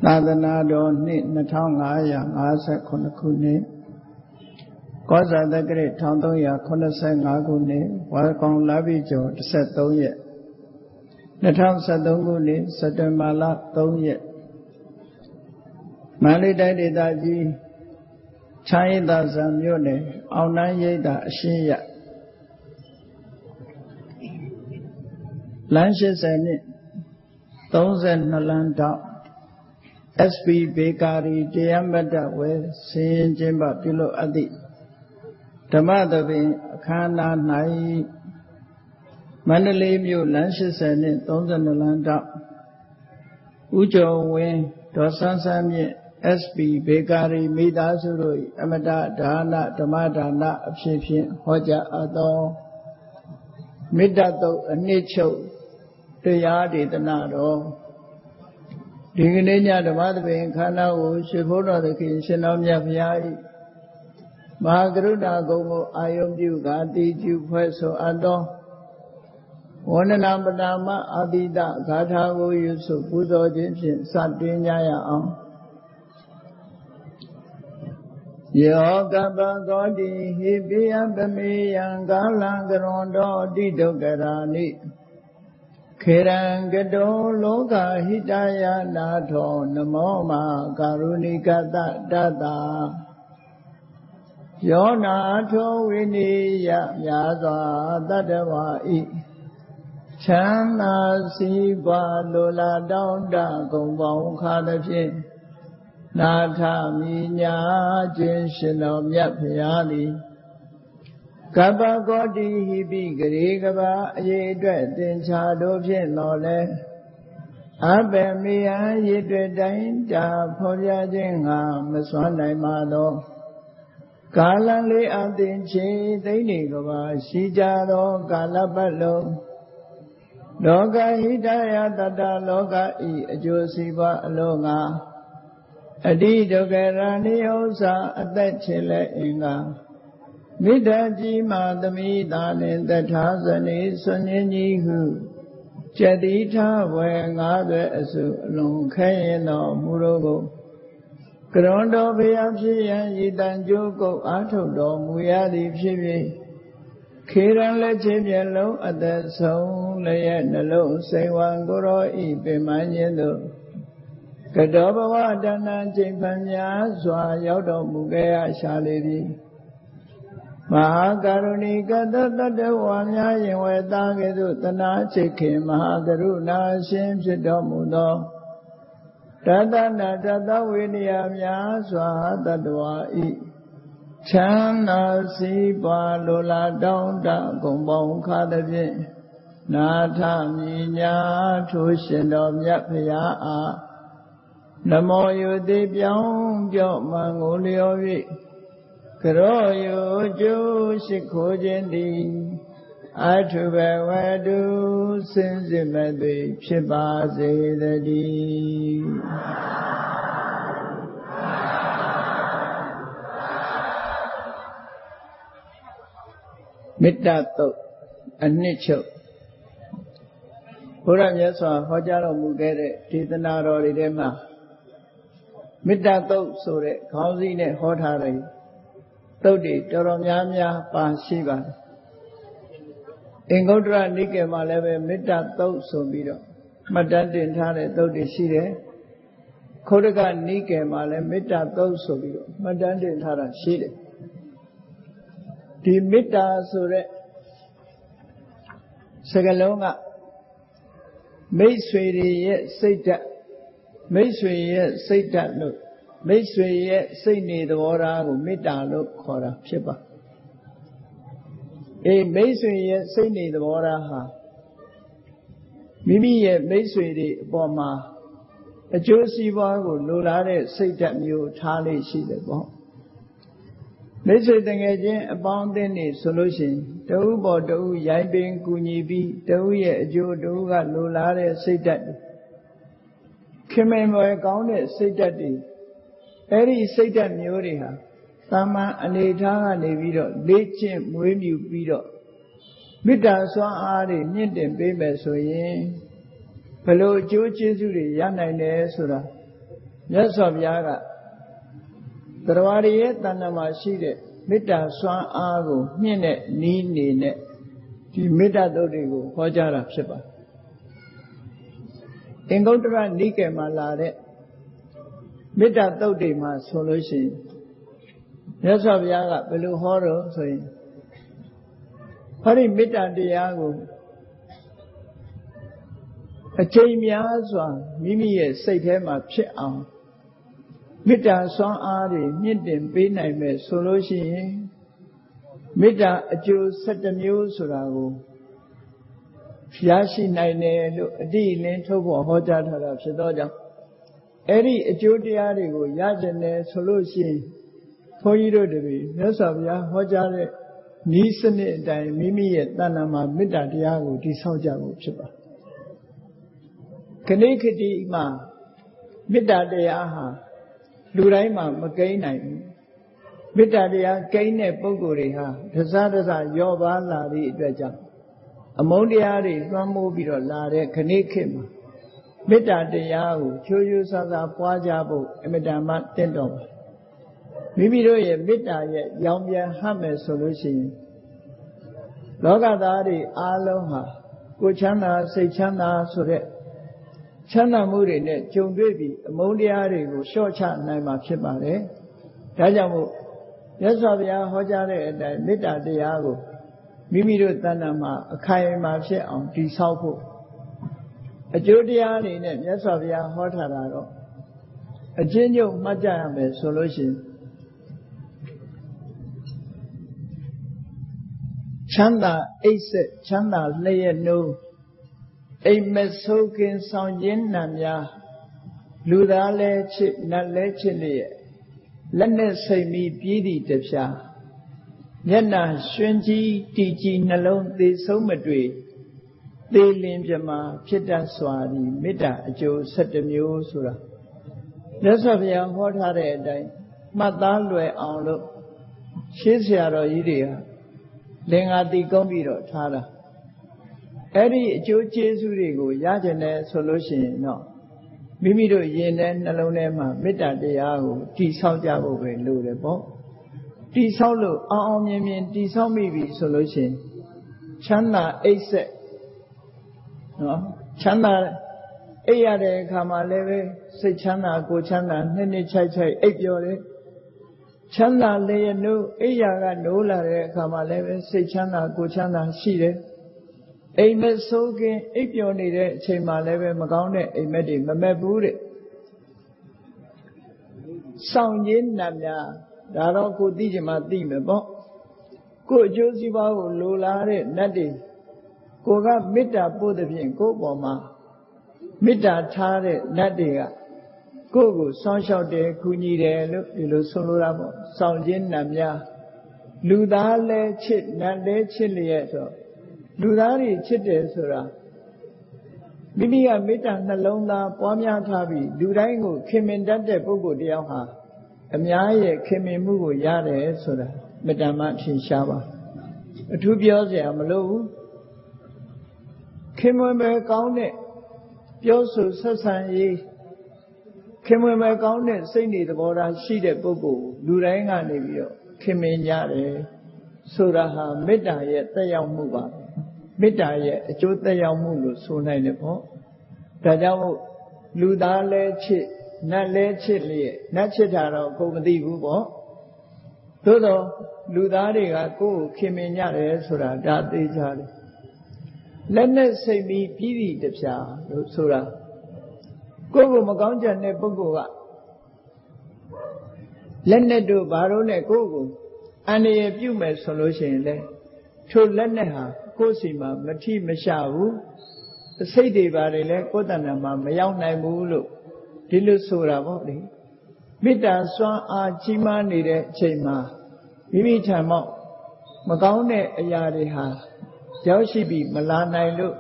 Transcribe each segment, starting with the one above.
သာသနာတော်နှစ်2559ခုနှစ်ကောဇာတက္ကရာ1385ခုနှစ်ဝါကောင်လပြည့်ကျော်13ရက်2013ခုနှစ်စက်တင်ဘာလ3ရက်မန္တလေးတိုင်းဒေသကြီးချမ်းရည်သာဆန်မြို့နယ်အောင်နှမ်းရိပ်သာအရှင်းရလမ်း80နှစ်32လမ်းတောက်SP ဘေကာရီတရားမတ္တဝယ်ဆင်းရင်ကျင်းပပြုလုပ်အပ်သည့်ဓမ္မသဘင်အခမ်းအနား၌မန္တလေးမြို့လမ်း80နှင့်32လမ်းတောက်ဦးကျော်ဝင်းဒေါ်ဆန်းဆန်းမြင့် SP ဘေကာရီမိသားစုတို့၏အမတဒါနဓမ္မဒါနအဖြစ်ဖြင့်ဟောကြားအပ်သောမေတ္တာတုတ်အနှစ်ချုပ်တရားဒေသနာတော်ဒီကနေ့ညဓမ္မသဘင်ခန္ဓာကိုရွှေဘုရားသခင်ရှင်တော်မြတ်ဘုရား၏မဟာကရုဏာဂုဏ်ကိုအာယုံပြုကာတိကျုဖွဲ့ဆိုအပ်သောဝန္ဒနာပနာမအာတိတဂါထာကိုယူဆုပူဇော်ခြင်းဖြင့်စတင်ကြရအောင်ယောကပကောတိဟိပိယပမေယံကာလံကရွန်တော်တိဒုက္ခရာနိခေရံကတောလောကဟိတယနာထောနမောမာကာရုဏိကတတတယောနာထောဝိနိယမြာစွာတတ္တဝါဤချမ်းသာစီးပွားလိုလားတောင်းတဂုံပေါင်းခါသဖြင့်နာထမိညာခြင်းရှင်တော်မြတ်ဖရာသည်ကပ္ပကောတိဟိပိဂရေကဘာအရေးအတွက်သင်္ချာတို့ဖြင့်တော်လဲအဘယ်မေယံရည်တွေ့တိုင်းတာဖော်ပြခြင်းငါမစွမ်းနိုင်ပါသောကာလလေးအသင်ချေသိနေကဘာရှိကြသောကာလပတ်လုံးလောကဟိတယတတလောကဤအကျိုးစီးပွားအလုံးငါအတိဒုက္ခရဏိဥ္စာအသက်ချေလက်အင်္ဂါမိတ္တကြီးမာသမိသာလင်တထာဇနေဆွန်ရင်ကြီးဟုကျတိထဝေငါးသွဲအစုအလုံးခဲရင်တော်မူတော်ကိုကရွန်တော်ဘုရားဖြစ်ရန်ရည်တန်ကြိုးကုပ်အားထုတ်တော်မူရသည်ဖြစ်၍ခေရန်လက်ချင်းမျက်လုံးအသက်ဆုံးလျက်နှလုံးစိန်ဝံကိုရောဤပင်မခြင်းသို့ကတောဘဝတဏ္ဏချိန်ဖန်များစွာရောက်တော်မူခဲ့ရရှာလေသည်မဟာကရုဏီကတတတ္တဝါများယင်ဝေသားကဲ့သို့တနာချစ်ခင်မဟာကရုဏာရှင်ဖြစ်တော်မူသောတတနာတတဝိနည်းများစွာတတ္တဝါဤချမ်းသာစီးပွားလိုလားတောင်းတဂုံပေါင်းခါသဖြင့်နာထမိညာထိုရှင်တော်မြတ်ဖရာအားနမောယုတိပြောင်းပြော့မှန်ကိုလျော်၍ကရောယုကျိုးရှိခိုးခြင်းသည်အထုဘဝတုစင်စစ်မဲ့သည်ဖြစ်ပါစေတည်းမေတ္တာတုတ်အနှစ်ချုပ်ဘုရားမြတ်စွာဟောကြားတော်မူခဲ့တဲ့ဒေသနာတော်တွေထဲမှာမေတ္တာတုတ်ဆိုတဲ့ခေါင်းစည်းနဲ့ဟောထားတယ်တုတ်တွေတော်တော်များများပါရှိပါတယ်အင်္ဂုတ္တရနိကေမှာလည်းပဲမေတ္တာတုတ်ဆိုပြီးတော့မှတ်တမ်းတင်ထားတဲ့တုတ်တွေရှိတယ်ခုတ်တကနိကေမှာလည်းမေတ္တာတုတ်ဆိုပြီးတော့မှတ်တမ်းတင်ထားတာရှိတယ်ဒီမေတ္တာဆိုတဲ့စကားလုံးကမိတ်ဆွေတွေရဲ့စိတ်ဓာတ်မိတ်ဆွေရဲ့စိတ်ဓာတ်လို့မိတ်ဆွေရဲ့စိတ်နေသဘောထားကိုမေတ္တာလို့ခေါ်တာဖြစ်ပါမိတ်ဆွေရဲ့စိတ်နေသဘောထားဟာမိမိရဲ့မိတ်ဆွေတွေအပေါ်မှာအကျိုးစီးပွားကိုလိုလားတဲ့စိတ်ဓာတ်မျိုးထားလေးရှိတယ်ပေါ့မိတ်ဆွေတကယ်ချင်းအပေါင်းအသင်းနေဆိုလို့ရှိရင်တဦးပေါ်တဦးရိုင်းပင်ကူညီပြီးတဦးရဲ့အကျိုးတဦးကလိုလားတဲ့စိတ်ဓာတ်ခင်မင်ွယ်ကောင်းတဲ့စိတ်ဓာတ်တွေအဲ့ဒီစိတ်ဓာတ်မျိုးတွေဟာသာမန်အနေထားကနေပြီးတော့လေ့ကျင့်မွေးမြူပြီးတော့မေတ္တာစွမ်းအားတွေမြင့်တင်ပေးမယ်ဆိုရင်ဘယ်လိုအကျိုးကျေးဇူးတွေရနိုင်တယ်ဆိုတာ မြတ်စွာဘုရားကတရားရည်ရဲ့တဏ္ဍာမှာရှိတဲ့မေတ္တာစွမ်းအားကိုမြင့်တဲ့နီးနေနဲ့ဒီမေတ္တာသုတ်တွေကိုဟောကြားတာဖြစ်ပါတယ်အင်္ဂုတ္တရနိကေမှာလာတဲ့မေတ္တာသုတ်တွေမှာဆိုလို့ရှိရင်မြတ်စွာဘုရားကဘယ်လိုဟောတော့ဆိုရင်ဟောဒီမေတ္တာတရားကိုအချိန်များစွာမိမိရဲ့စိတ်ထဲမှာဖြစ်အောင်မေတ္တာစွမ်းအားတွေမြင့်တင်ပေးနိုင်မယ်ဆိုလို့ရှိရင်မေတ္တာအကျိုး17မျိုးဆိုတာကိုရရှိနိုင်တယ်လို့အတိအလင်းထုတ်ဖို့ဟောကြားထားတာဖြစ်သောကြောင့်အဲ့ဒီအကျိုးတရားတွေကိုရကျင်တယ်ဆိုလို့ရှိရင်ဘုန်းကြီးတို့တွေမြတ်စွာဘုရားဟောကြားတဲ့ဤစနစ်အတိုင်းမိမိရဲ့တဏ္ဍာမှာမေတ္တာတရားကိုတည်ဆောက်ကြဖို့ဖြစ်ပါတယ်ခဏိခတိမှာမေတ္တာတရားဟာလူတိုင်းမှာမကိန်းနိုင်ဘူးမေတ္တာတရားကိန်းတဲ့ပုဂ္ဂိုလ်တွေဟာတစားတစားရော့ပါလာသည့်အတွက်ကြောင့်အမုန်းတရားတွေလွှမ်းမိုးပြီးတော့လာတဲ့ခဏိခေတ်မှာမေတ္တာတရားကိုချိုးချိုးဆဆပွားကြဖို့အမြဲတမ်းတင့်တော်ပါမိမိတို့ရဲ့မေတ္တာရဲ့ရောင်ပြန်ဟပ်မယ်ဆိုလို့ရှိရင်လောကသားတွေအားလုံးဟာကိုယ်ချမ်းသာစိတ်ချမ်းသာဆိုတဲ့ချမ်းသာမှုတွေနဲ့ကြုံတွေ့ပြီးအမုန်းတရားတွေကိုလျှော့ချနိုင်မှာဖြစ်ပါတယ်။ဒါကြောင့်မို့မြတ်စွာဘုရားဟောကြားတဲ့အတိုင်းမေတ္တာတရားကိုမိမိတို့တဏ္ဍာမှာအခိုင်အမာဖြစ်အောင်တည်ဆောက်ဖို့အကျိုးတရားအနေနဲ့မြတ်စွာဘုရားဟောထားတာတော့အချင်းချင်းမှတ်ကြရမယ်ဆိုလို့ရှိရင်ချမ်းသာအိပ်စက်ချမ်းသာလျက်နှိုးအိမ်မဆိုးခင်ဆောင်ခြင်းနံများလူသားလဲချစ်နတ်လဲချစ်လျက်လက်နဲ့စိတ်မီပြည်သည့်တပြားမျက်နှာရွှင်ကြီးတီကြီးနှလုံးသေဆုံးမတွေ့သေလင်ပြမှာဖြစ်တတ်စွာသည်မေတ္တာအကျိုး17မျိုးဆိုတာမြတ်စွာဘုရားဟောထားတဲ့အတိုင်းမှတ်သားလွယ်အောင်လို့ရှင်းဆရာတော်ကြီးတွေဟာလင်္ကာတိကုန်းပြီးတော့ထားတာအဲ့ဒီအကျိုးကျေးဇူးတွေကိုရကြတယ်ဆိုလို့ရှိရင်တော့မိမိတို့ယင်တဲ့နှလုံးထဲမှာမေတ္တာတရားကိုတည်ဆောက်ကြဖို့ပဲလိုတယ်ပေါ့တည်ဆောက်လို့အောင်မြင်မြင်တည်ဆောက်မိပြီဆိုလို့ရှိရင်ချမ်းသာအိပ်စက်နော်ချမ်းသာအိပ်ရတဲ့အခါမှာလည်းပဲစိတ်ချမ်းသာကိုယ်ချမ်းသာနှစ်ချိုက်အိပ်ပျော်တယ်ချမ်းသာလျက်နိုးအိယာကနိုးလာတဲ့အခါမှာလည်းပဲစိတ်ချမ်းသာကိုယ်ချမ်းသာရှိတယ်အိမ်မက်ဆိုးခင်အိပ်ပျော်နေတဲ့အချိန်မှာလည်းပဲမကောင်းတဲ့အိမ်မက်တွေမမက်ဘူးတဲ့စောင့်ရင်းနတ်များဒါတော့ကိုသိချင်မှသိမယ်ပေါ့ကိုအကျိုးစီးပွားကိုလိုလားတဲ့နတ်တွေကိုကမေတ္တာပို့တဲ့ဖြင့်ကိုယ့်ပေါ်မှာမေတ္တာထားတဲ့နတ်တွေကကိုယ့်ကိုစောင့်ရှောက်တယ်ကူညီတယ်လို့ဒီလိုဆိုလိုတာပေါ့စောင့်ခြင်းနတ်များလူသားလဲချစ်နတ်လဲချစ်လျက်ဆိုလူသားတွေချစ်တယ်ဆိုတာမိမိကမေတ္တာနှလုံးသားပွားများထားပြီးလူတိုင်းကိုခင်မင်တတ်တဲ့ပုဂ္ဂိုလ်တယောက်ဟာအများရဲ့ခင်မင်မှုကိုရတယ်ဆိုတာမေတ္တာမှထင်ရှားပါအထူးပြောစရာမလိုဘူးခင်မင်ပဲကောင်းတဲ့ပြောဆိုဆက်ဆံရေးခင်မင်ပဲကောင်းတဲ့စိတ်နေသဘောထားရှိတဲ့ပုဂ္ဂိုလ်လူတိုင်းကနေပြီးတော့ခင်မင်ကြတယ်ဆိုတာဟာမေတ္တာရဲ့သက်ရောက်မှုပါမေတ္တာရဲ့အကျိုးသက်ရောက်မှုလို့ဆိုနိုင်တယ်ပေါ့ဒါကြောင့်မို့လူသားလဲချစ်နတ်လဲချစ်လျက်နတ်ချစ်တာတော့ကိုယ်မသိဘူးပေါ့သို့တော့လူသားတွေကကိုယ်ကိုခင်မင်ကြတယ်ဆိုတာဒါသိကြတယ်လက်နဲ့စိတ်ပြီးပြည်သည့်တပြားလို့ဆိုတာကိုယ်ကိုမကောင်းကြတဲ့ပုဂ္ဂိုလ်ကလက်နဲ့တို့ဘာလို့နဲ့ကိုယ်ကိုအန္တရာယ်ပြုမယ်ဆိုလို့ရှိရင်လေထိုလက်နဲ့ဟာကိုယ်စီမှာမထိမရှဘူးအစိတ်တွေပါတယ်လေကိုယ်တဏ္ဍာမှာမရောက်နိုင်ဘူးလို့ဒီလိုဆိုတာပေါ့လေမေတ္တာစွမ်းအားကြီးမားနေတဲ့အချိန်မှာမိမိထံမောက်မကောင်းတဲ့အရာတွေဟာရောက်ရှိပြီးမလာနိုင်လို့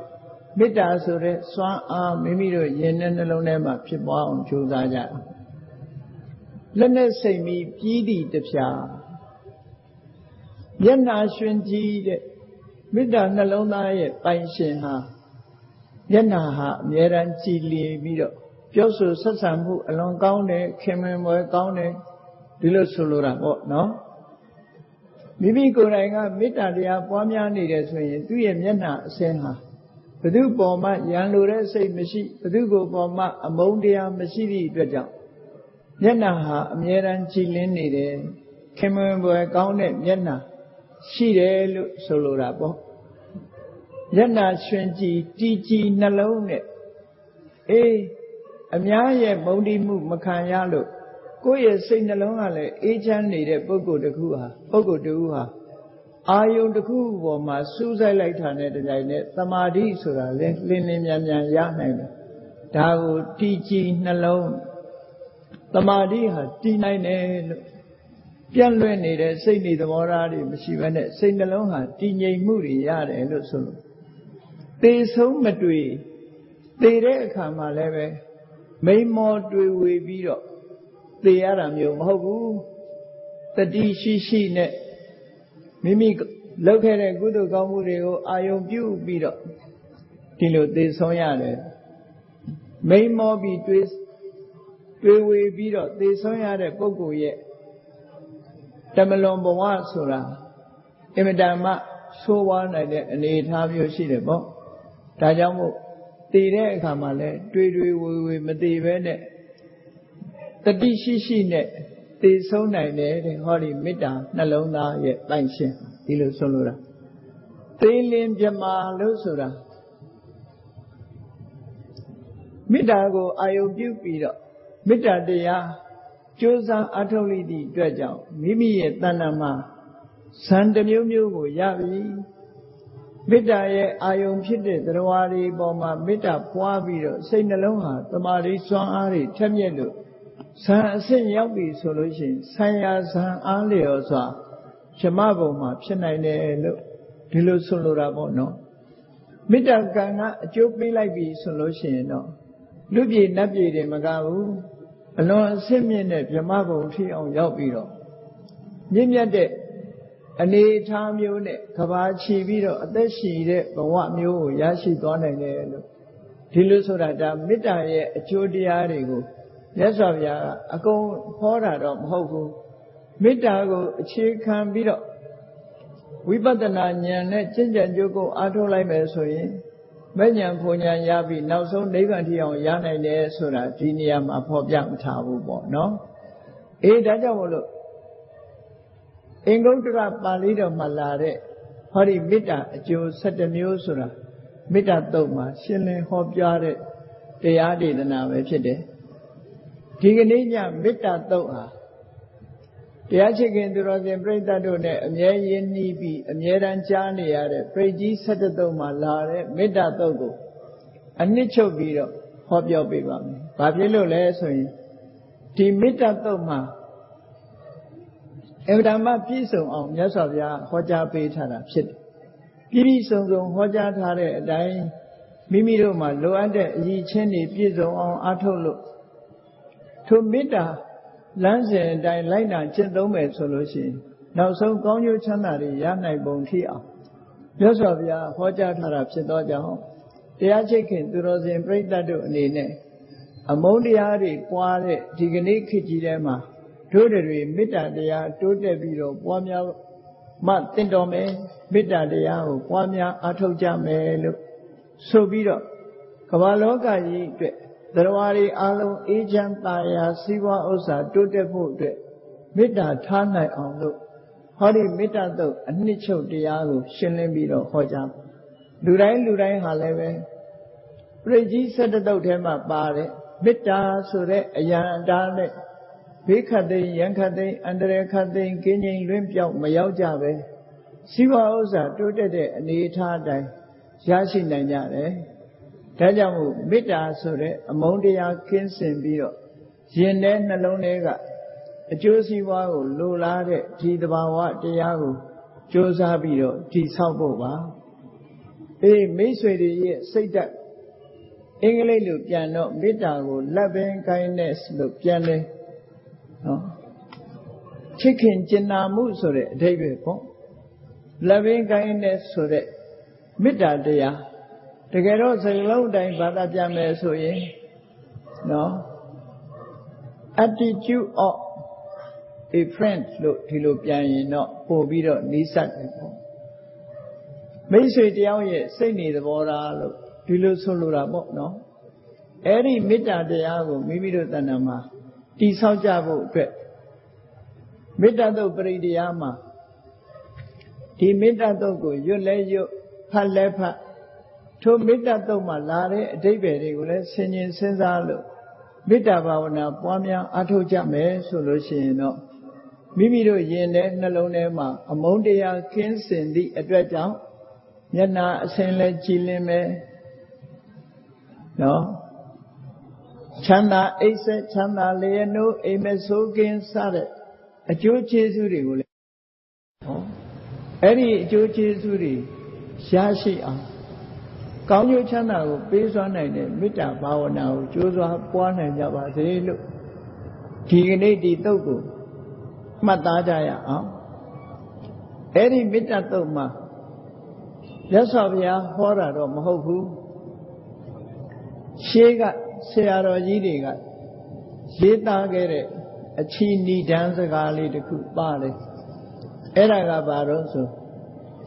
မေတ္တာဆိုတဲ့စွမ်းအားမိမိတို့ယင်တဲ့နှလုံးထဲမှာဖြစ်ပွားအောင်ကြိုးစားကြအောင်လက်နဲ့စိတ်မီပြီးသည့်တပြားမျက်နှာရွှင်ကြီးတဲ့မေတ္တာနှလုံးသားရဲ့ပိုင်ရှင်ဟာမျက်နှာဟာအမြဲတမ်းကြည်လင်ပြီးတော့ ပြောဆိုဆက်ဆံမှုအလွန်ကောင်းတယ်ခင်မင်ပွဲကောင်းတယ်ဒီလိုဆိုလိုတာပေါ့နော်မိမိကိုယ်တိုင်ကမေတ္တာတရားပွားများနေတယ်ဆိုရင်သူ့ရဲ့မျက်နှာအစဉ်ဟာဘသူပေါ်မှာရန်လိုတဲ့စိတ်မရှိဘသူကိုပေါ်မှာအမုန်းတရားမရှိသည့်အတွက်ကြောင့်မျက်နှာဟာအမြဲတမ်းကြည်လင်းနေတယ်ခင်မင်ပွဲကောင်းတဲ့မျက်နှာရှိတယ်လို့ဆိုလိုတာပေါ့မျက်နှာရွှင်ကြည်တီကြည်နှလုံးနဲ့အများရဲ့မုန်းတိမှုမခံရလို့ကိုယ့်ရဲ့စိတ်နှလုံးကလည်းအေးချမ်းနေတဲ့ပုဂ္ဂိုလ်တစ်ခုဟာအာယုန်တစ်ခုပေါ်မှာစူးစိုက်လိုက်တာနဲ့တကြိုင်နဲ့သမာဓိဆိုတာလဲလင်းလင်းမြန်မြန်ရနိုင်တယ်ဒါကိုတည်ကြည်နှလုံးသမာဓိဟာတည်နိုင်တယ်လို့ပြန့်လွင့်နေတဲ့စိတ်နေသဘောထားတွေမရှိဘဲနဲ့စိတ်နှလုံးဟာတည်ငြိမ်မှုတွေရတယ်လို့ဆိုလို့သေဆုံးမတွေ့သေတဲ့အခါမှာလည်းပဲမိန်မောတွေ့ဝေပြီးတော့သေရတာမျိုးမဟုတ်ဘူးတတိရှိရှိနဲ့မိမိလုပ်ခဲ့တဲ့ကုသိုလ်ကောင်းမှုတွေကိုအာယုံပြုပြီးတော့ဒီလိုသေဆုံးရတယ်မိန်မောပြီးတွေ့ဝေပြီးတော့သေဆုံးရတဲ့ပုဂ္ဂိုလ်ရဲ့တမလွန်ဘဝဆိုတာအင်မတန်မှဆိုးဝါးနိုင်တဲ့အနေအထားမျိုးရှိတယ်ပေါ့ဒါကြောင့်မို့တည်တဲ့အခါမှာလဲတွေ့ဝေမတည်ပဲနဲ့တတိရှိနဲ့တည်ဆုံးနိုင်တယ်တဲ့ဟောဒီမေတ္တာနှလုံးသားရဲ့ပိုင်ရှင်ဒီလိုဆိုလိုတာသေလင်ပြမာလို့ဆိုတာမေတ္တာကိုအာယုံပြုပြီးတော့မေတ္တာတရားကြိုးစားအထောက်လိသည့်အတွက်ကြောင့်မိမိရဲ့တဏ္ဍာမှာဇန်တစ်မျိုးမျိုးကိုရပြီမေတ္တာရဲ့အာယုံဖြစ်တဲ့သရဝါတွေပေါ်မှာမေတ္တာပွားပြီးတော့စိတ်နှလုံးဟာတမာတိစွမ်းအားတွေထက်မြက်လို့ဇန်အဆင့်ရောက်ပြီဆိုလို့ရှိရင်ဆံရဇန်အားလျော်စွာဓမ္မဘုံမှာဖြစ်နိုင်တယ်လို့ဒီလိုဆိုလိုတာပေါ့နော်မေတ္တာကံကအကျိုးပေးလိုက်ပြီဆိုလို့ရှိရင်တော့လူပြည်နတ်ပြည်တွေမကဘူးအလွန်အဆင့်မြင့်တဲ့ဓမ္မဘုံထိအောင်ရောက်ပြီးတော့မြင့်မြတ်တဲ့အနေအထားမျိုးနဲ့ကဘာချီပြီးတော့အသက်ရှည်တဲ့ဘဝမျိုးကိုရရှိသွားနိုင်တယ်လို့ဒီလိုဆိုတာဒါမေတ္တာရဲ့အကျိုးတရားတွေကိုမြတ်စွာဘုရားကအကုန်ဟောတာတော့မဟုတ်ဘူးမေတ္တာကိုအခြေခံပြီးတော့ဝိပဿနာဉာဏ်နဲ့ကျင့်ကြံကြိုးကိုအားထုတ်လိုက်မယ်ဆိုရင်မဉဏ်ဖွဉဏ်ရပြီးနောက်ဆုံးနိဗ္ဗာန်ထိအောင်ရနိုင်တယ်ဆိုတာဒီနေရာမှာဖော်ပြမထားဘူးပေါ့နော်ဒါကြောင့်မို့လို့အင်္ဂုတ္တရပါဠိတော်မှာလာတဲ့ဟောဒီမေတ္တာအကျိုး17မျိုးဆိုတာမေတ္တာတုတ်မှာရှင်းလင်းဟောပြတဲ့တရားဒေသနာပဲဖြစ်တယ်ဒီကနေ့ညမေတ္တာတုတ်ဟာတရားချစ်ခင်သူတော်စင်ပြိဿတ်တို့နဲ့အမြဲရင်းနှီးပြီးအမြဲတမ်းကြားနေရတဲ့ပရိကြီး17တုတ်မှာလာတဲ့မေတ္တာတုတ်ကိုအနှစ်ချုပ်ပြီးတော့ဟောပြောပေးပါမယ်။ဘာဖြစ်လို့လဲဆိုရင်ဒီမေတ္တာတုတ်မှာအဗ္ဗဓမ္မပြည့်စုံအောင်မြတ်စွာဘုရားဟောကြားပေးထားတာဖြစ်တယ်။ပြည့်စုံဟောကြားထားတဲ့အတိုင်းမိမိတို့မှာလိုအပ်တဲ့အရည်ချင်းတွေပြည့်စုံအောင်အားထုတ်လို့ထိုမေတ္တာလမ်းစဉ်အတိုင်းလိုက်နာကျင့်သုံးမယ်ဆိုလို့ရှိရင်နောက်ဆုံးကောင်းကျိုးချမ်းသာတွေရနိုင်ပုံထိအောင်မြတ်စွာဘုရားဟောကြားထားတာဖြစ်သောကြောင့်တရားချစ်ခင်သူတော်စင်ပြိဿတ်တို့အနေနဲ့အမုန်းတရားတွေပွားတဲ့ဒီကနေ့ခေတ်ကြီးထဲမှာတို့တွေမေတ္တာတရားတိုးတက်ပြီးတော့ပွားများမှသင်တော်မယ်မေတ္တာတရားကိုပွားများအားထုတ်ကြမယ်လို့ဆိုပြီးတော့ကမ္ဘာလောကကြီးအတွက်သရဝါတွေအားလုံးအေးချမ်းသာယာစီးပွားဥစ္စာတိုးတက်ဖို့အတွက်မေတ္တာထားနိုင်အောင်လို့ဟောဒီမေတ္တာတုတ်အနှစ်ချုပ်တရားကိုရှင်းလင်းပြီးတော့ဟောကြားလူတိုင်းဟာလည်းပဲပရိကြီး17တုတ်ထဲမှာပါတယ်မေတ္တာဆိုတဲ့အယံအတားနဲ့ဘေးခတ်သိမ်းရန်ခတ်သိမ်းအန္တရာယ်ခတ်သိမ်းကင်းငြိမ်လွင့်ပြောက်မရောက်ကြပဲစီးပွားဥစ္စာတိုးတက်တဲ့အနေအထားအတိုင်းရရှိနိုင်ကြတယ်ဒါကြောင့်မို့မေတ္တာဆိုတဲ့အမုန်းတရားကင်းစင်ပြီးတော့ရင်ထဲနှလုံးထဲကအကျိုးစီးပွားကိုလိုလားတဲ့ဒီသဘာဝတရားကိုကြိုးစားပြီးတော့တည်ဆောက်ဖို့ပါမိတ်ဆွေတွေရဲ့စိတ်ဓာတ်အင်္ဂလိပ်လိုပြန်တော့မေတ္တာကို loving kindness လို့ပြန်တယ်နော်ချစ်ခင်ကျင်နာမှုဆိုတဲ့အဓိပ္ပာယ်ပေါ့ loving kindness ဆိုတဲ့မေတ္တာတရားတကယ်တော့စကားလုံးတိုင်းဘာသာပြန်မယ်ဆိုရင် နော် attitude of a friend လို့ဒီလိုပြန်ရင်တော့ပို့ပြီးတော့နီးစပ်တယ်ပေါ့မိတ်ဆွေတယောက်ရဲ့စိတ်နေသဘောထားလို့ဒီလိုဆိုလိုတာပေါ့နော်အဲ့ဒီမေတ္တာတရားကိုမိမိတို့တဏ္ဍာမှာတည်ဆောက်ကြဖို့အတွက်မေတ္တာတုတ်ပရိတရားမှာဒီမေတ္တာတုတ်ကိုရွတ်လဲရွတ်ဖတ်လဲဖတ်ထိုမေတ္တာတုတ်မှာလာတဲ့အဓိပ္ပာယ်တွေကိုလည်းဆင်ခြင်စဉ်းစားလို့မေတ္တာဘာဝနာပွားများအားထုတ်ကြမယ်ဆိုလို့ရှိရင်တော့မိမိတို့ယင်တဲ့နှလုံးထဲမှာအမုန်းတရားကင်းစင်သည့်အတွက်ကြောင့်မျက်နာအစဉ်လဲကြည်လင်မယ်နော်ချမ်းသာအိပ်ဆက်ချမ်းသာလျက်နိုးအိမ်မဆိုးကင်းစတဲ့အကျိုးကျေးဇူးတွေကိုလည်းဟောအဲ့ဒီအကျိုးကျေးဇူးတွေရရှိအောင်ကောင်းကျိုးချမ်းသာကိုပေးစွမ်းနိုင်တဲ့မေတ္တာဘာဝနာကိုကြိုးစားပွားနိုင်ကြပါစေလို့ဒီကနေ့ဒီတုတ်ကိုမှတ်သားကြရအောင်အဲ့ဒီမေတ္တာတုတ်မှာမြတ်စွာဘုရားဟောတာတော့မဟုတ်ဘူးရှေးကဆရာတော်ကြီးတွေကရေးသားခဲ့တဲ့အချီနိဒန်းစကားလေးတစ်ခုပါတယ်အဲ့ဒါကဘာလို့ဆို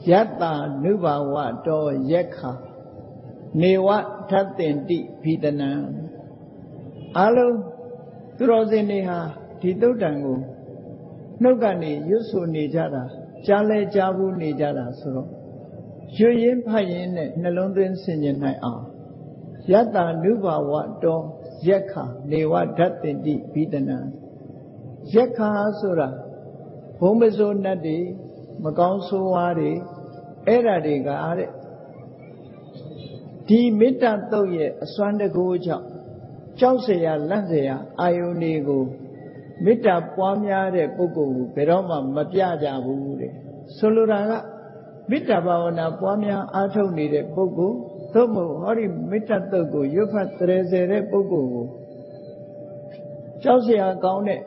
ယတ္တနုဘာဝတောယက္ခနေဝထတ်တင်တိဘိတနံအလုံးသူတော်စင်တွေဟာဒီတုတ်တန်ကိုနှုတ်ကနေရွတ်ဆိုနေကြတာကြားလဲကြားဘူးနေကြတာဆိုတော့ရွတ်ရင်းဖတ်ရင်းနဲ့နှလုံးသွင်းဆင်ခြင်နိုင်အောင်ယတ္တနုဘာဝတောယက္ခနေဝဓတ္တင်တိဘိတနံယက္ခဆိုတာဘုံပစိုးနတ်တွေမကောင်းဆိုးဝါးတွေအဲ့ဓာတွေကတဲ့ဒီမေတ္တာတုတ်ရဲ့အစွမ်းတကူကြောင့်ကြောက်เสียလန့်เสียအာယုန်တွေကိုမေတ္တာပွားများတဲ့ပုဂ္ဂိုလ်ကိုဘယ်တော့မှမပြကြဘူးတဲ့ဆိုလိုတာကမေတ္တာဘာဝနာပွားများအားထုတ်နေတဲ့ပုဂ္ဂိုလ်သို့မဟုတ်ဟောဒီမေတ္တာတုတ်ကိုရွတ်ဖတ်တရေစေတဲ့ပုဂ္ဂိုလ်ကိုကြောက်เสียကောင်းတဲ့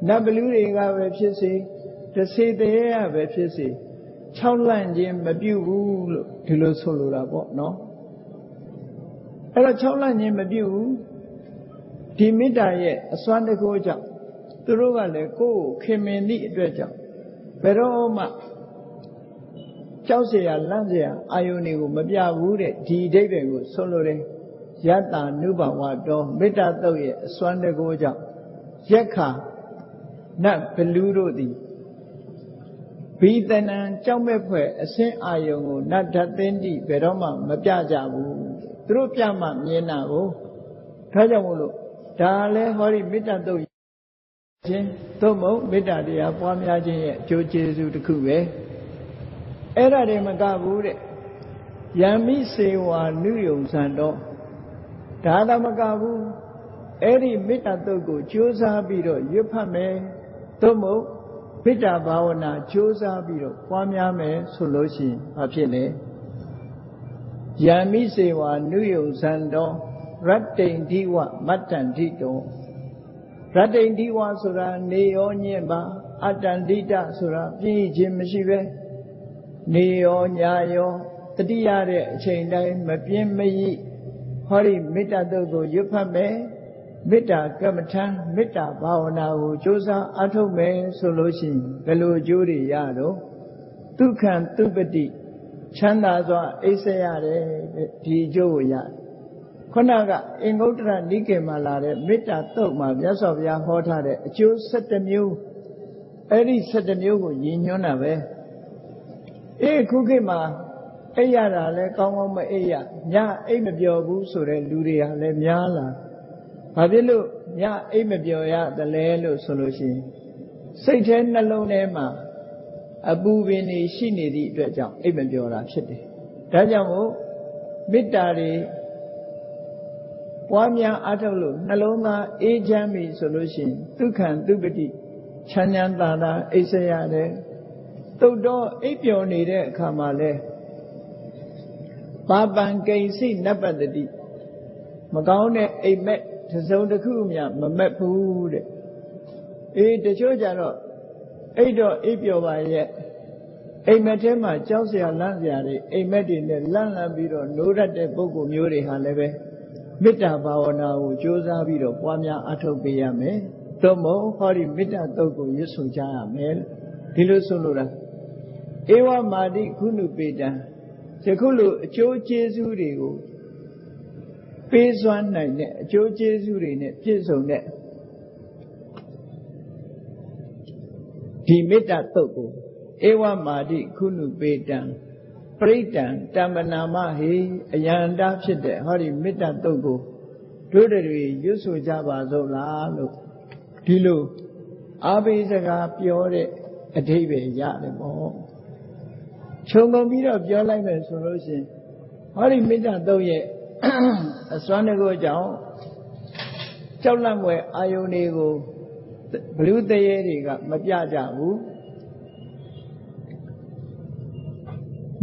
နတ်ဘလူတွေကပဲဖြစ်စေတစေတရေရပဲဖြစ်စေ6လန့်ခြင်းမပြုဘူးလို့ဒီလိုဆိုလိုတာပေါ့နော်အဲ့တော့6လန့်ခြင်းမပြုဘူးဒီမေတ္တာရဲ့အစွမ်းတကူကြောင့်သူတို့ကလည်းကိုယ်ကိုခင်မင်သည့်အတွက်ကြောင့်ဘယ်တော့မှကြောက်เสียလန့်เสียအာယုန်တွေကိုမပြဘူးတဲ့ဒီအဓိပ္ပာယ်ကိုဆိုလိုတယ်ယတ္တနုဘဝတောမေတ္တာတုတ်ရဲ့အစွမ်းတကူကြောင့်ယက္ခနတ်ဘလူတို့သည်ဘိတနံကြောက်မဲ့ဖွဲ့အစင်းအာယုံကိုနတ်ဓာတ်သိတိဘယ်တော့မှမပြကြဘူးသူတို့ပြမှမြင်တာကိုဒါကြောင့်မို့လို့ဒါလည်းဟောဒီမေတ္တာတုတ်ခြင်းသို့မဟုတ်မေတ္တာတရားပွားများခြင်းရဲ့အကျိုးကျေးဇူးတစ်ခုပဲအဲ့ဒါတွေမကဘူးတဲ့ယံမိစေဝါနုယုံစံတော့ဒါသာမကဘူးအဲ့ဒီမေတ္တာတုတ်ကိုကြိုးစားပြီးတော့ရွတ်ဖတ်မယ်သို့မဟုတ်မေတ္တာဘာဝနာကြိုးစားပြီးတော့ပွားများမယ်ဆိုလို့ရှိရင်ဘာဖြစ်လဲယံမိစေဝါနုယုံစံတော်ရတ္တိန်ဒီဝမတ္တန္တိတောရတ္တိန်ဒီဝဆိုတာနေရောညင့်ပါအတ္တန္တိတဆိုတာပြည့်ခြင်းမရှိပဲနေရောညာရောတတိယတဲ့အချိန်တိုင်းမပြင်းမရိဟောဒီမေတ္တာတုတ်ကိုရွတ်ဖတ်မယ်မေတ္တာကမ္မထံမေတ္တာဘာဝနာကိုကြိုးစားအားထုတ်မယ်ဆိုလို့ရှိရင်ဘယ်လိုအကျိုးတွေရတော့ဒုက္ခံသူပတိချမ်းသာစွာအိပ်စက်ရတယ်ဒီအကျိုးကိုရတယ်ခုနကအင်္ဂုတ္တရနိကေမှာလာတဲ့မေတ္တာတုတ်မှာမြတ်စွာဘုရားဟောထားတဲ့အကျိုး17မျိုးအဲ့ဒီ17မျိုးကိုရည်ညွှန်းတာပဲခုခေတ်မှာအိပ်ရတာလဲကောင်းကောင်းမအိပ်ရညအိပ်မပျော်ဘူးဆိုတဲ့လူတွေကလည်းများလာဘာဖြစ်လို့ညအိပ်မပျော်ရသလဲလို့ဆိုလို့ရှိရင်စိတ်ထဲနှလုံးထဲမှာအပူပင်တွေရှိနေသည့်အတွက်ကြောင့်အိပ်မပျော်တာဖြစ်တယ်ဒါကြောင့်မို့မေတ္တာတွေပွားများအားထုတ်လို့နှလုံးသားအေးချမ်းပြီဆိုလို့ရှိရင်ဒုက္ခံသူပတိချမ်းချမ်းသာသာအိပ်စက်ရတယ်တုတ်တော့အိပ်ပျော်နေတဲ့အခါမှာလဲပါပံကိဉ္စိနပ္ပတတိမကောင်းတဲ့အိပ်မက်တစ်စုံတစ်ခုမှမမက်ဘူးတဲ့တချို့ကြတော့အိပ်တော့အိပ်ပျော်ပါရဲ့အိမ်မက်ထဲမှာကြောက်စရာလန့်စရာတွေအိမ်မက်တွေနဲ့လန့်လန့်ပြီးတော့နိုးရတဲ့ပုဂ္ဂိုလ်မျိုးတွေဟာလည်းပဲ မေတ္တာဘာဝနာကိုကြိုးစားပြီးတော့ပွားများအားထုတ်ပေးရမယ်သို့မဟုတ်ဟောဒီမေတ္တာတုတ်ကိုရွတ်ဆိုကြရမယ်ဒီလိုဆိုလိုတာဧဝမာတိခုနုပေတံယခုလိုအကျိုးကျေးဇူးတွေကိုပေးစွမ်းနိုင်တဲ့အကျိုးကျေးဇူးတွေနဲ့ပြည့်စုံတဲ့ဒီမေတ္တာတုတ်ကိုဧဝမာတိခုနုပေတံပရိတံတမ္ပနာမဟေအယန္တာဖြစ်တဲ့ဟောဒီမေတ္တာတုတ်ကိုတို့တွေရွတ်ဆိုကြပါစို့လားလို့ဒီလိုအားပေးစကားပြောတဲ့အဓိပ္ပာယ်ရတယ်ပေါ့ခြုံငုံပြီးတော့ပြောလိုက်မယ်ဆိုလို့ရှိရင်ဟောဒီမေတ္တာတုတ်ရဲ့အစွမ်းတကူကြောင့်ကြောက်လန့်ွယ်အာယုန်တွေကိုဘလူတရေတွေကမပြကြဘူး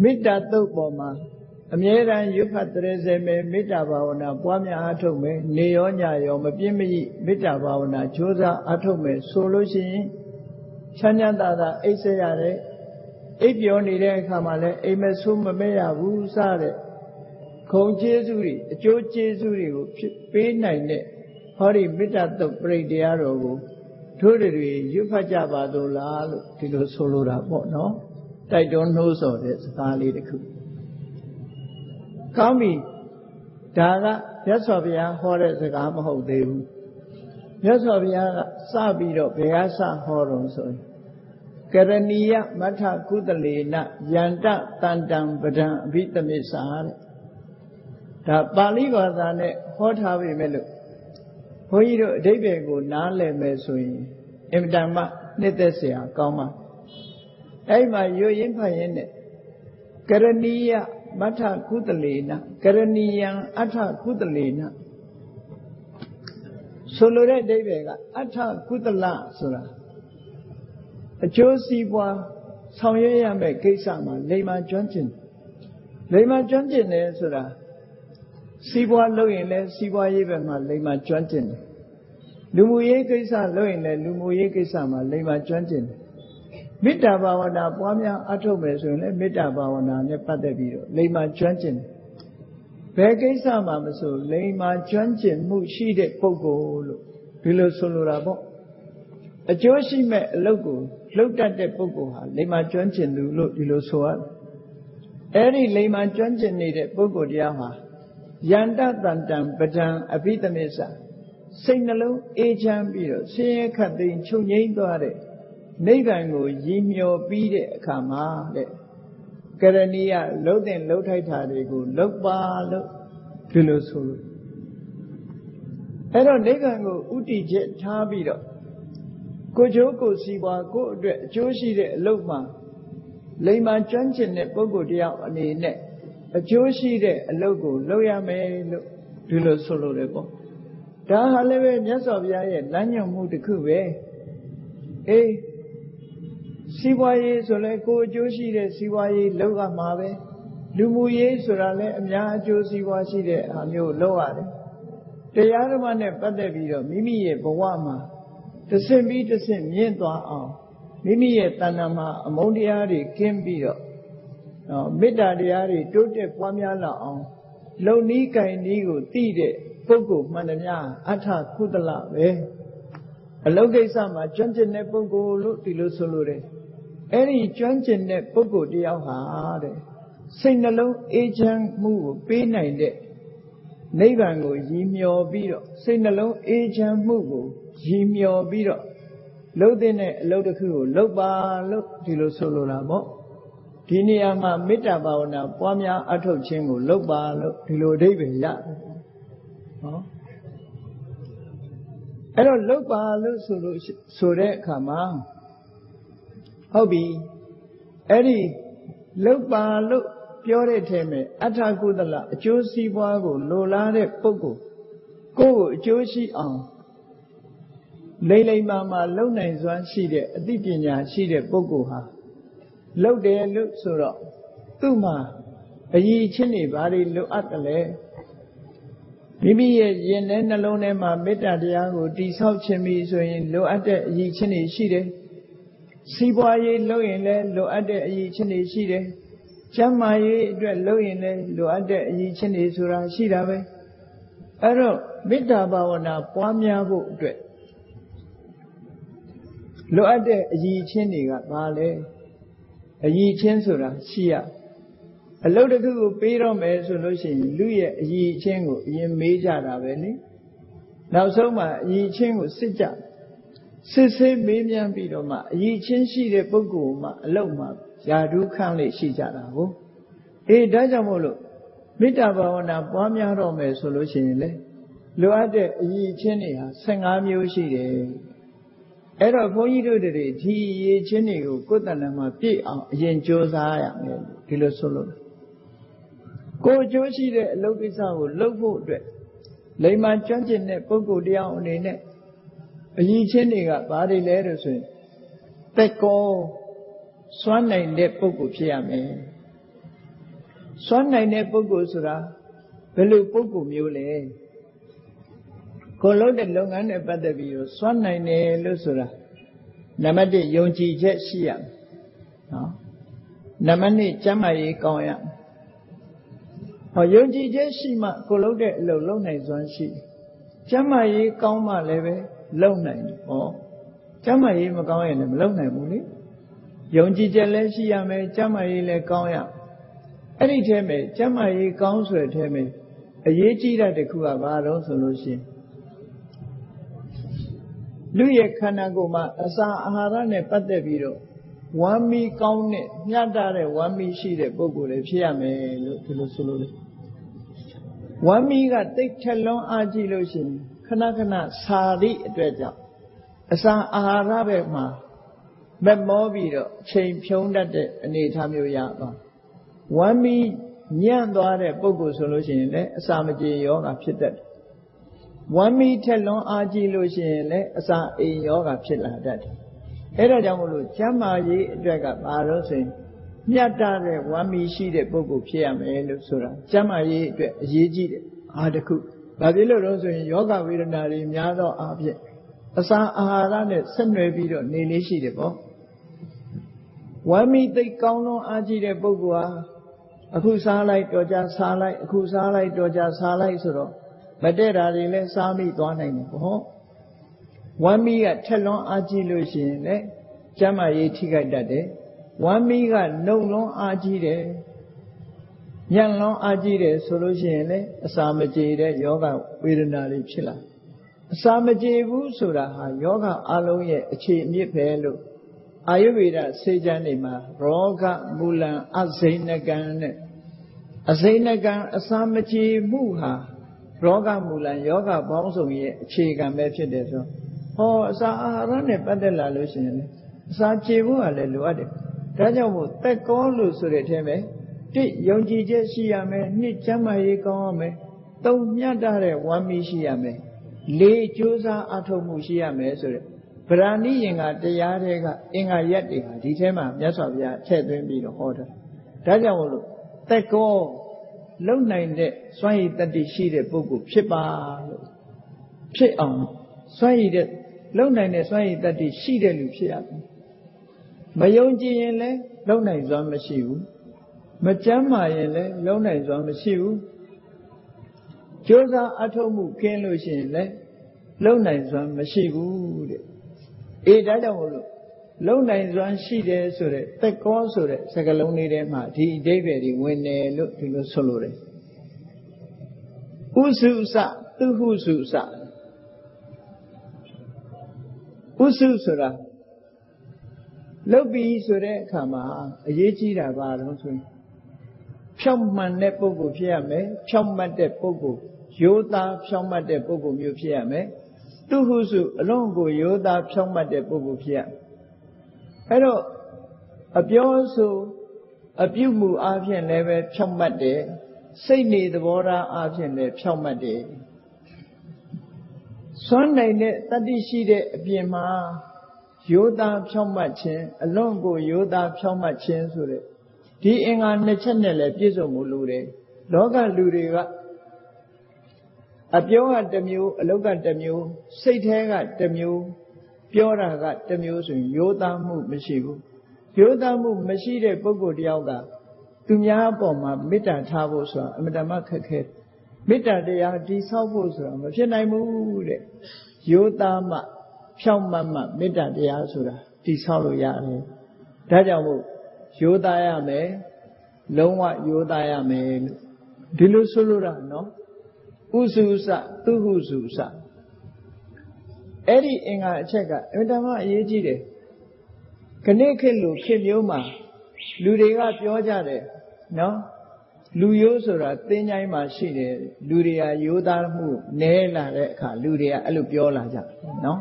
မေတ္တာတုတ်ပေါ်မှာအမြဲတမ်းရွတ်ဖတ်တရေစေမယ်မေတ္တာဘာဝနာပွားများအားထုတ်မယ်နေရောညရောမပြင်းမရိမေတ္တာဘာဝနာကြိုးစားအားထုတ်မယ်ဆိုလို့ရှိရင်ချမ်းချမ်းသာသာအိပ်ဆက်ရတယ်အိပ်ပျော်နေတဲ့အခါမှာလည်းအိမ်မဆိုးမမဲရဘူးစတဲ့ခုံကျေးဇူးတွေအကျိုးကျေးဇူးတွေကိုပေးနိုင်တဲ့ဟောဒီမေတ္တာတုတ်ပရိတရားတော်ကိုတို့တွေရွတ်ဖတ်ကြပါသောလားလို့ဒီလိုဆိုလိုတာပေါ့နော်တိုက်တွန်းနှိုးဆော်တဲ့စကားလေးတစ်ခုကောင်းပြီဒါကမြတ်စွာဘုရားဟောတဲ့စကားမဟုတ်သေးဘူးမြတ်စွာဘုရားကစပြီးတော့ဘယ်ကစဟောတော့ဆိုရင်ကရဏီယမထကုသလေနယန္တတန်တံပဒံအဘိသမစ္ဆာတဲ့ဒါပါဠိဘာသာနဲ့ဟောထားပေမဲ့လို့ဘုန်းကြီးတို့အဓိပ္ပာယ်ကိုနားလည်မယ်ဆိုရင်အင်မတန်မှနှစ်သက်စရာကောင်းပါအဲ့မှာရွရင်းဖတ်ရင်းနဲ့ကရဏီယမထကုသလေနကရဏီယံအထကုသလေနဆိုလိုတဲ့အဓိပ္ပာယ်ကအထကုသလဆိုတာအကျိုးစီးပွားဆောင်ရွက်ရမယ့်ကိစ္စမှာလိမ္မာကျွမ်းကျင်လိမ္မာကျွမ်းကျင်တယ်ဆိုတာစီးပွားလုပ်ရင်လည်းစီးပွားရေးဘက်မှာလိမ္မာကျွမ်းကျင်တယ်လူမှုရေးကိစ္စလုပ်ရင်လည်းလူမှုရေးကိစ္စမှာလိမ္မာကျွမ်းကျင်တယ်မေတ္တာဘာဝနာပွားများအထုတ်မယ်ဆိုရင်လည်းမေတ္တာဘာဝနာနဲ့ပတ်သက်ပြီးတော့လိမ္မာကျွမ်းကျင်တယ်ဘယ်ကိစ္စမှာမဆိုလိမ္မာကျွမ်းကျင်မှုရှိတဲ့ပုဂ္ဂိုလ်လို့ဒီလိုဆိုလိုတာပေါ့အကျိုးရှိမဲ့အလုပ်ကိုလုပ်တတ်တဲ့ပုဂ္ဂိုလ်ဟာလိမ္မာကျွမ်းကျင်သူလို့ဒီလိုဆိုရတယ်အဲ့ဒီလိမ္မာကျွမ်းကျင်နေတဲ့ပုဂ္ဂိုလ်တရားဟာယန္တတန်တံပဒံအဘိသမစ္ဆာစိတ်နှလုံးအေးချမ်းပြီးတော့ဆင်းရဲခတ်သိမ်းချုပ်ငြိမ်းသွားတဲ့နိဗ္ဗာန်ကိုရည်မျှော်ပြီးတဲ့အခါမှာတဲ့ကရဏီယလှုပ်တဲ့လှုပ်ထိုက်တာတွေကိုလှုပ်ပါလို့ဒီလိုဆိုလို့အဲ့တော့နိဗ္ဗာန်ကိုဥတည်ချက်ထားပြီးတော့ကိုကျိုးကိုစီပွားကိုအတွက်အကျိုးရှိတဲ့အလုပ်မှာလိမ္မာကျွမ်းကျင်တဲ့ပုဂ္ဂိုလ်တယောက်အနေနဲ့အကျိုးရှိတဲ့အလုပ်ကိုလုပ်ရမယ်လို့ဒီလိုဆိုလိုတယ်ပေါ့ဒါဟာလည်းပဲမြတ်စွာဘုရားရဲ့လမ်းညွှန်မှုတစ်ခုပဲအေးစီးပွားရေးဆိုလဲကိုအကျိုးရှိတဲ့စီးပွားရေးလုပ်ရမှာပဲလူမှုရေးဆိုတာလဲအများအကျိုးစီးပွားရှိတဲ့အားမျိုးလုပ်ရတယ်တရားဓမ္မနဲ့ပတ်သက်ပြီးတော့မိမိရဲ့ဘဝမှာတစ်ဆင့်ပြီးတစ်ဆင့်မြင့်သွားအောင်မိမိရဲ့တဏ္ဍာမှာအမုန်းတရားတွေကင်းပြီးတော့မေတ္တာတရားတွေတိုးတက်ပွားများလာအောင်လုံနီးကင်နီးကိုသိတဲ့ပုဂ္ဂိုလ်မှန်သမျှအထကုသလပဲအလုတ်ကိစ္စမှာကျွမ်းကျင်တဲ့ပုဂ္ဂိုလ်လို့ဒီလိုဆိုလိုတယ်အဲ့ဒီကျွမ်းကျင်တဲ့ပုဂ္ဂိုလ်တယောက်ဟာတဲ့စိတ်နှလုံးအေးချမ်းမှုကိုပေးနိုင်တဲ့နိဗ္ဗာန်ကိုရည်မျှော်ပြီးတော့စိတ်နှလုံးအေးချမ်းမှုကိုရည်မျှော်ပြီးတော့လှုပ်တဲ့အလုပ်တစ်ခုကိုလုပ်ပါလို့ဒီလိုဆိုလိုတာပေါ့ဒီနေရာမှာမေတ္တာဘာဝနာပွားများအထုတ်ခြင်းကိုလုပ်ပါလို့ဒီလိုအဓိပ္ပာယ်ရတယ်ဟောအဲ့တော့လုပ်ပါလို့ဆိုတဲ့အခါမှာဟုတ်ပြီအဲ့ဒီလုပ်ပါလို့ပြောတဲ့ထဲမှာအထကုသလအကျိုးစီးပွားကိုလိုလားတဲ့ပုဂ္ဂိုလ်ကိုယ့်ကိုအကျိုးရှိအောင်လိမ့်လိမ့်မာလုံနိုင်စွမ်းရှိတဲ့အသိပညာရှိတဲ့ပုဂ္ဂိုလ်ဟာလုပ်တယ်လို့ဆိုတော့သူ့မှာအရည်အချင်းတွေဘာတွေလိုအပ်တယ်လဲမိမိရဲ့ရင်ထဲနှလုံးထဲမှာမေတ္တာတရားကိုတည်ဆောက်ခြင်းပြီးဆိုရင်လိုအပ်တဲ့အရည်အချင်းတွေရှိတယ်စီးပွားရေးလုပ်ရင်လည်းလိုအပ်တဲ့အရည်အချင်းတွေရှိတယ်ကျန်းမာရေးအတွက်လုပ်ရင်လည်းလိုအပ်တဲ့အရည်အချင်းတွေဆိုတာရှိတာပဲ အဲ့တော့မေတ္တာဘာဝနာပွားများဖို့အတွက်လိုအပ်တဲ့အရည်အချင်းတွေကဘာလဲအရည်အချင်းဆိုတာရှိရအလုပ်တစ်ခုကိုပေးတော့မယ်ဆိုလို့ရှိရင်လူရဲ့အရည်အချင်းကိုအရင်မေးကြတာပဲလေနောက်ဆုံးမှအရည်အချင်းကိုစစ်ကြစစ်ဆေးမေးမြန်းပြီးတော့မှအရည်အချင်းရှိတဲ့ပုဂ္ဂိုလ်မှအလုပ်မှယာဓုခန့်လေးရှိကြတာကိုဒါကြောင့်မို့လို့မေတ္တာဘာဝနာပွားများတော့မယ်ဆိုလို့ရှိရင်လေလိုအပ်တဲ့အရည်အချင်းတွေဟာ15မျိုးရှိတယ်အဲ့တော့ဘုန်းကြီးတို့တွေဒီအရည်အချင်းတွေကိုကိုယ်တဏ္ဍာမှာပြည့်အောင်အရင်ကြိုးစားရမယ်ဒီလိုဆိုလို့ကိုယ်အကျိုးရှိတဲ့အလုပ်ကိစ္စကိုလုပ်ဖို့အတွက်လိမ္မာကျွမ်းကျင်တဲ့ပုဂ္ဂိုလ်တရားအနေနဲ့အရည်အချင်းတွေကဘာတွေလဲလို့ဆိုရင်သက်ကောစွမ်းနိုင်တဲ့ပုဂ္ဂိုလ်ဖြစ်ရမယ်စွမ်းနိုင်တဲ့ပုဂ္ဂိုလ်ဆိုတာဘယ်လိုပုဂ္ဂိုလ်မျိုးလဲကိုလုပ်တဲ့လုပ်ငန်းနဲ့ပတ်သက်ပြီးတော့စွမ်းနိုင်တယ်လို့ဆိုတာနံပါတ်1ယုံကြည်ချက်ရှိရမယ်နော်နံပါတ်2ကျမ်းမာရေးကောင်းရမယ်ယုံကြည်ချက်ရှိမှကိုလုပ်တဲ့အလုပ်လုပ်နိုင်စွမ်းရှိကျမ်းမာရေးကောင်းမှလည်းပဲလုပ်နိုင်တယ်ကျမ်းမာရေးမကောင်းရင်လည်းမလုပ်နိုင်ဘူးလေယုံကြည်ချက်လည်းရှိရမယ်ကျမ်းမာရေးလည်းကောင်းရအဲ့ဒီထဲမှာကျမ်းမာရေးကောင်းဆိုတဲ့ထဲမှာအရေးကြီးတဲ့တစ်ခုကဘာလို့ဆိုလို့ရှိရင်လူရဲ့ခန္ဓာကိုယ်မှာအစာအာဟာရနဲ့ပတ်သက်ပြီးတော့ဝမ်းမီကောင်းတဲ့မျှတတဲ့ဝမ်းမီရှိတဲ့ပုဂ္ဂိုလ်တွေဖြစ်ရမယ်လို့ဒီလိုဆိုလို့လေဝမ်းမီကတိတ်ထက်လွန်အားကြီးလို့ရှိရင်ခဏခဏစာသည့်အတွက်ကြောင့်အစာအာဟာရဘက်မှာမက်မောပြီးတော့ချိန်ဖြုံးတတ်တဲ့အနေအထားမျိုးရသွားဝမ်းမီညံ့သွားတဲ့ပုဂ္ဂိုလ်ဆိုလို့ရှိရင်လည်းအစာမကြေယောဂဖြစ်တတ်တယ်ဝမ်းမီထက်လွန်အားကြီးလို့ရှိရင်လည်းအစာအိမ်ယောဂဖြစ်လာတတ်တယ်အဲ့ဒါကြောင့်မို့လို့ကျမ်းမာရေးအတွက်ကဘာလို့ဆိုရင်မြတ်တဲ့ဝမ်းမီရှိတဲ့ပုဂ္ဂိုလ်ဖြစ်ရမယ်လို့ဆိုတာကျမ်းမာရေးအတွက်အရေးကြီးတယ်အားတစ်ခုဘာဖြစ်လို့လဲဆိုရင်ယောဂဝေဒနာတွေများသောအားဖြင့်အစာအာဟာရနဲ့ဆက်နွယ်ပြီးတော့နေလေးရှိတယ်ပေါ့ဝမ်းမီသိကောင်းလွန်အားကြီးတဲ့ပုဂ္ဂိုလ်ဟာအခုစားလိုက်တော့ကြစားလိုက်အခုစားလိုက်တော့ကြစားလိုက်ဆိုတော့မတည့်တာတွေလည်းစားမိသွားနိုင်တယ်ပေါ့ဝမ်းမီးကထက်လွန်အားကြီးလို့ရှိရင်လည်းကျန်းမာရေးထိခိုက်တတ်တယ်ဝမ်းမီးကနှုတ်လွန်အားကြီးတယ်ညံ့လွန်အားကြီးတယ်ဆိုလို့ရှိရင်လည်းအစာမကြေတဲ့ယောဂဝေဒနာတွေဖြစ်လာအစာမကြေဘူးဆိုတာဟာယောဂအလုံးရဲ့အခြေအမြစ်ပဲလို့အာယုဝေဒဆေးကျမ်းတွေမှာရောဂမူလံအဇိနကံနဲ့အဇိနကံအစာမကြေမှုဟာရောဂမူလံယောဂပေါင်းစုံရဲ့အခြေခံပဲဖြစ်တယ်ဆိုအစာအာဟာရနဲ့ပတ်သက်လာလို့ရှိရင်လေအစာကြေဖို့ကလည်းလိုအပ်တယ်ဒါကြောင့်မို့သက်ကောလို့ဆိုတဲ့အထဲမှာ1ယုံကြည်ချက်ရှိရမယ်2ကျမ်းမာရေးကောင်းရမယ်3မြတ်တဲ့ဝမ်းမီးရှိရမယ်4ကြိုးစားအထောက်မှုရှိရမယ်ဆိုတဲ့ဗราဏိယင်္ဂတရားတွေကအင်္ဂါရက်တွေဟာဒီထဲမှာမြတ်စွာဘုရားထည့်သွင်းပြီးတော့ဟောတာဒါကြောင့်မို့လို့သက်ကောလုံနိုင်တဲ့စွမ်းရည်တတ္တိရှိတဲ့ပုဂ္ဂိုလ်ဖြစ်ပါလို့ဖြစ်အောင်စွမ်းရည်တဲ့လုံနိုင်တဲ့စွမ်းရည်တတ္တိရှိတဲ့လူဖြစ်ရတယ်မယုံကြည်ရင်လည်းလုံနိုင်စွမ်းမရှိဘူးမကျမ်းမာရင်လည်းလုံနိုင်စွမ်းမရှိဘူးကြိုးစားအထောက်မှုခင်းလို့ရှိရင်လည်းလုံနိုင်စွမ်းမရှိဘူးတဲ့ဒါကြောင့်မို့လို့လုံနိုင်စွမ်းရှိတယ်ဆိုတဲ့သက်ကောဆိုတဲ့စကားလုံးလေးထဲမှာဒီအဓိပ္ပာယ်တွေဝင်တယ်လို့ဒီလိုဆိုလိုတယ်ဥစုစသူဟုစုစဥစုဆိုတာလုတ်ပြီးဆိုတဲ့အခါမှာအရေးကြီးတာပါတော့ဆိုရင်ဖြောင့်မှန်တဲ့ပုဂ္ဂိုလ်ဖြစ်ရမယ်ဖြောင့်မတ်တဲ့ပုဂ္ဂိုလ်ရိုးသားဖြောင့်မတ်တဲ့ပုဂ္ဂိုလ်မျိုးဖြစ်ရမယ်သူဟုစုအလုံးကိုရိုးသားဖြောင့်မတ်တဲ့ပုဂ္ဂိုလ်ဖြစ်ရအဲ့တော့အပြောဆိုအပြုမှုအားဖြင့်လည်းပဲဖြောင့်မတ်တယ်စိတ်နေသဘောထားအားဖြင့်လည်းဖြောင့်မတ်တယ်စွမ်းနိုင်တဲ့တတ္တိရှိတဲ့အပြင်မှာရိုးသားဖြောင့်မတ်ခြင်းအလွန်ကိုရိုးသားဖြောင့်မတ်ခြင်းဆိုတဲ့ဒီအင်္ဂါနှစ်ချက်နဲ့လည်းပြည့်စုံမှုလိုတယ်လောကလူတွေကအပြောကတစ်မျိုးအလုပ်ကတစ်မျိုးစိတ်ထဲကတစ်မျိုးပြောတာကတစ်မျိုးဆိုရင်ရိုးသားမှုမရှိဘူးရိုးသားမှုမရှိတဲ့ပုဂ္ဂိုလ်တယောက်ကသူများအပေါ်မှာမေတ္တာထားဖို့ဆိုတာအမြဲတမ်းခက်ခဲ မေတ္တာတရားတည်ဆောက်ဖို့ဆိုတာမဖြစ်နိုင်ဘူးတဲ့ရိုးသားမှဖြောင့်မတ်မှမေတ္တာတရားဆိုတာတည်ဆောက်လို့ရတယ်ဒါကြောင့်မို့ရိုးသားရမယ်လုံးဝရိုးသားရမယ်လို့ဒီလိုဆိုလိုတာနော်ဥစုစသူဟုစုစအဲ့ဒီအင်္ဂါအချက်ကအင်တမအရေးကြီးတယ်ခဏခေတ်လိုခေတ်မျိုးမှာလူတွေကပြောကြတယ်နော်လူရိုးဆိုတာသင်္ချိုင်းမှာရှိတယ်လူတွေကရိုးသားမှုနည်းလာတဲ့အခါလူတွေကအဲ့လိုပြောလာကြတယ်နော်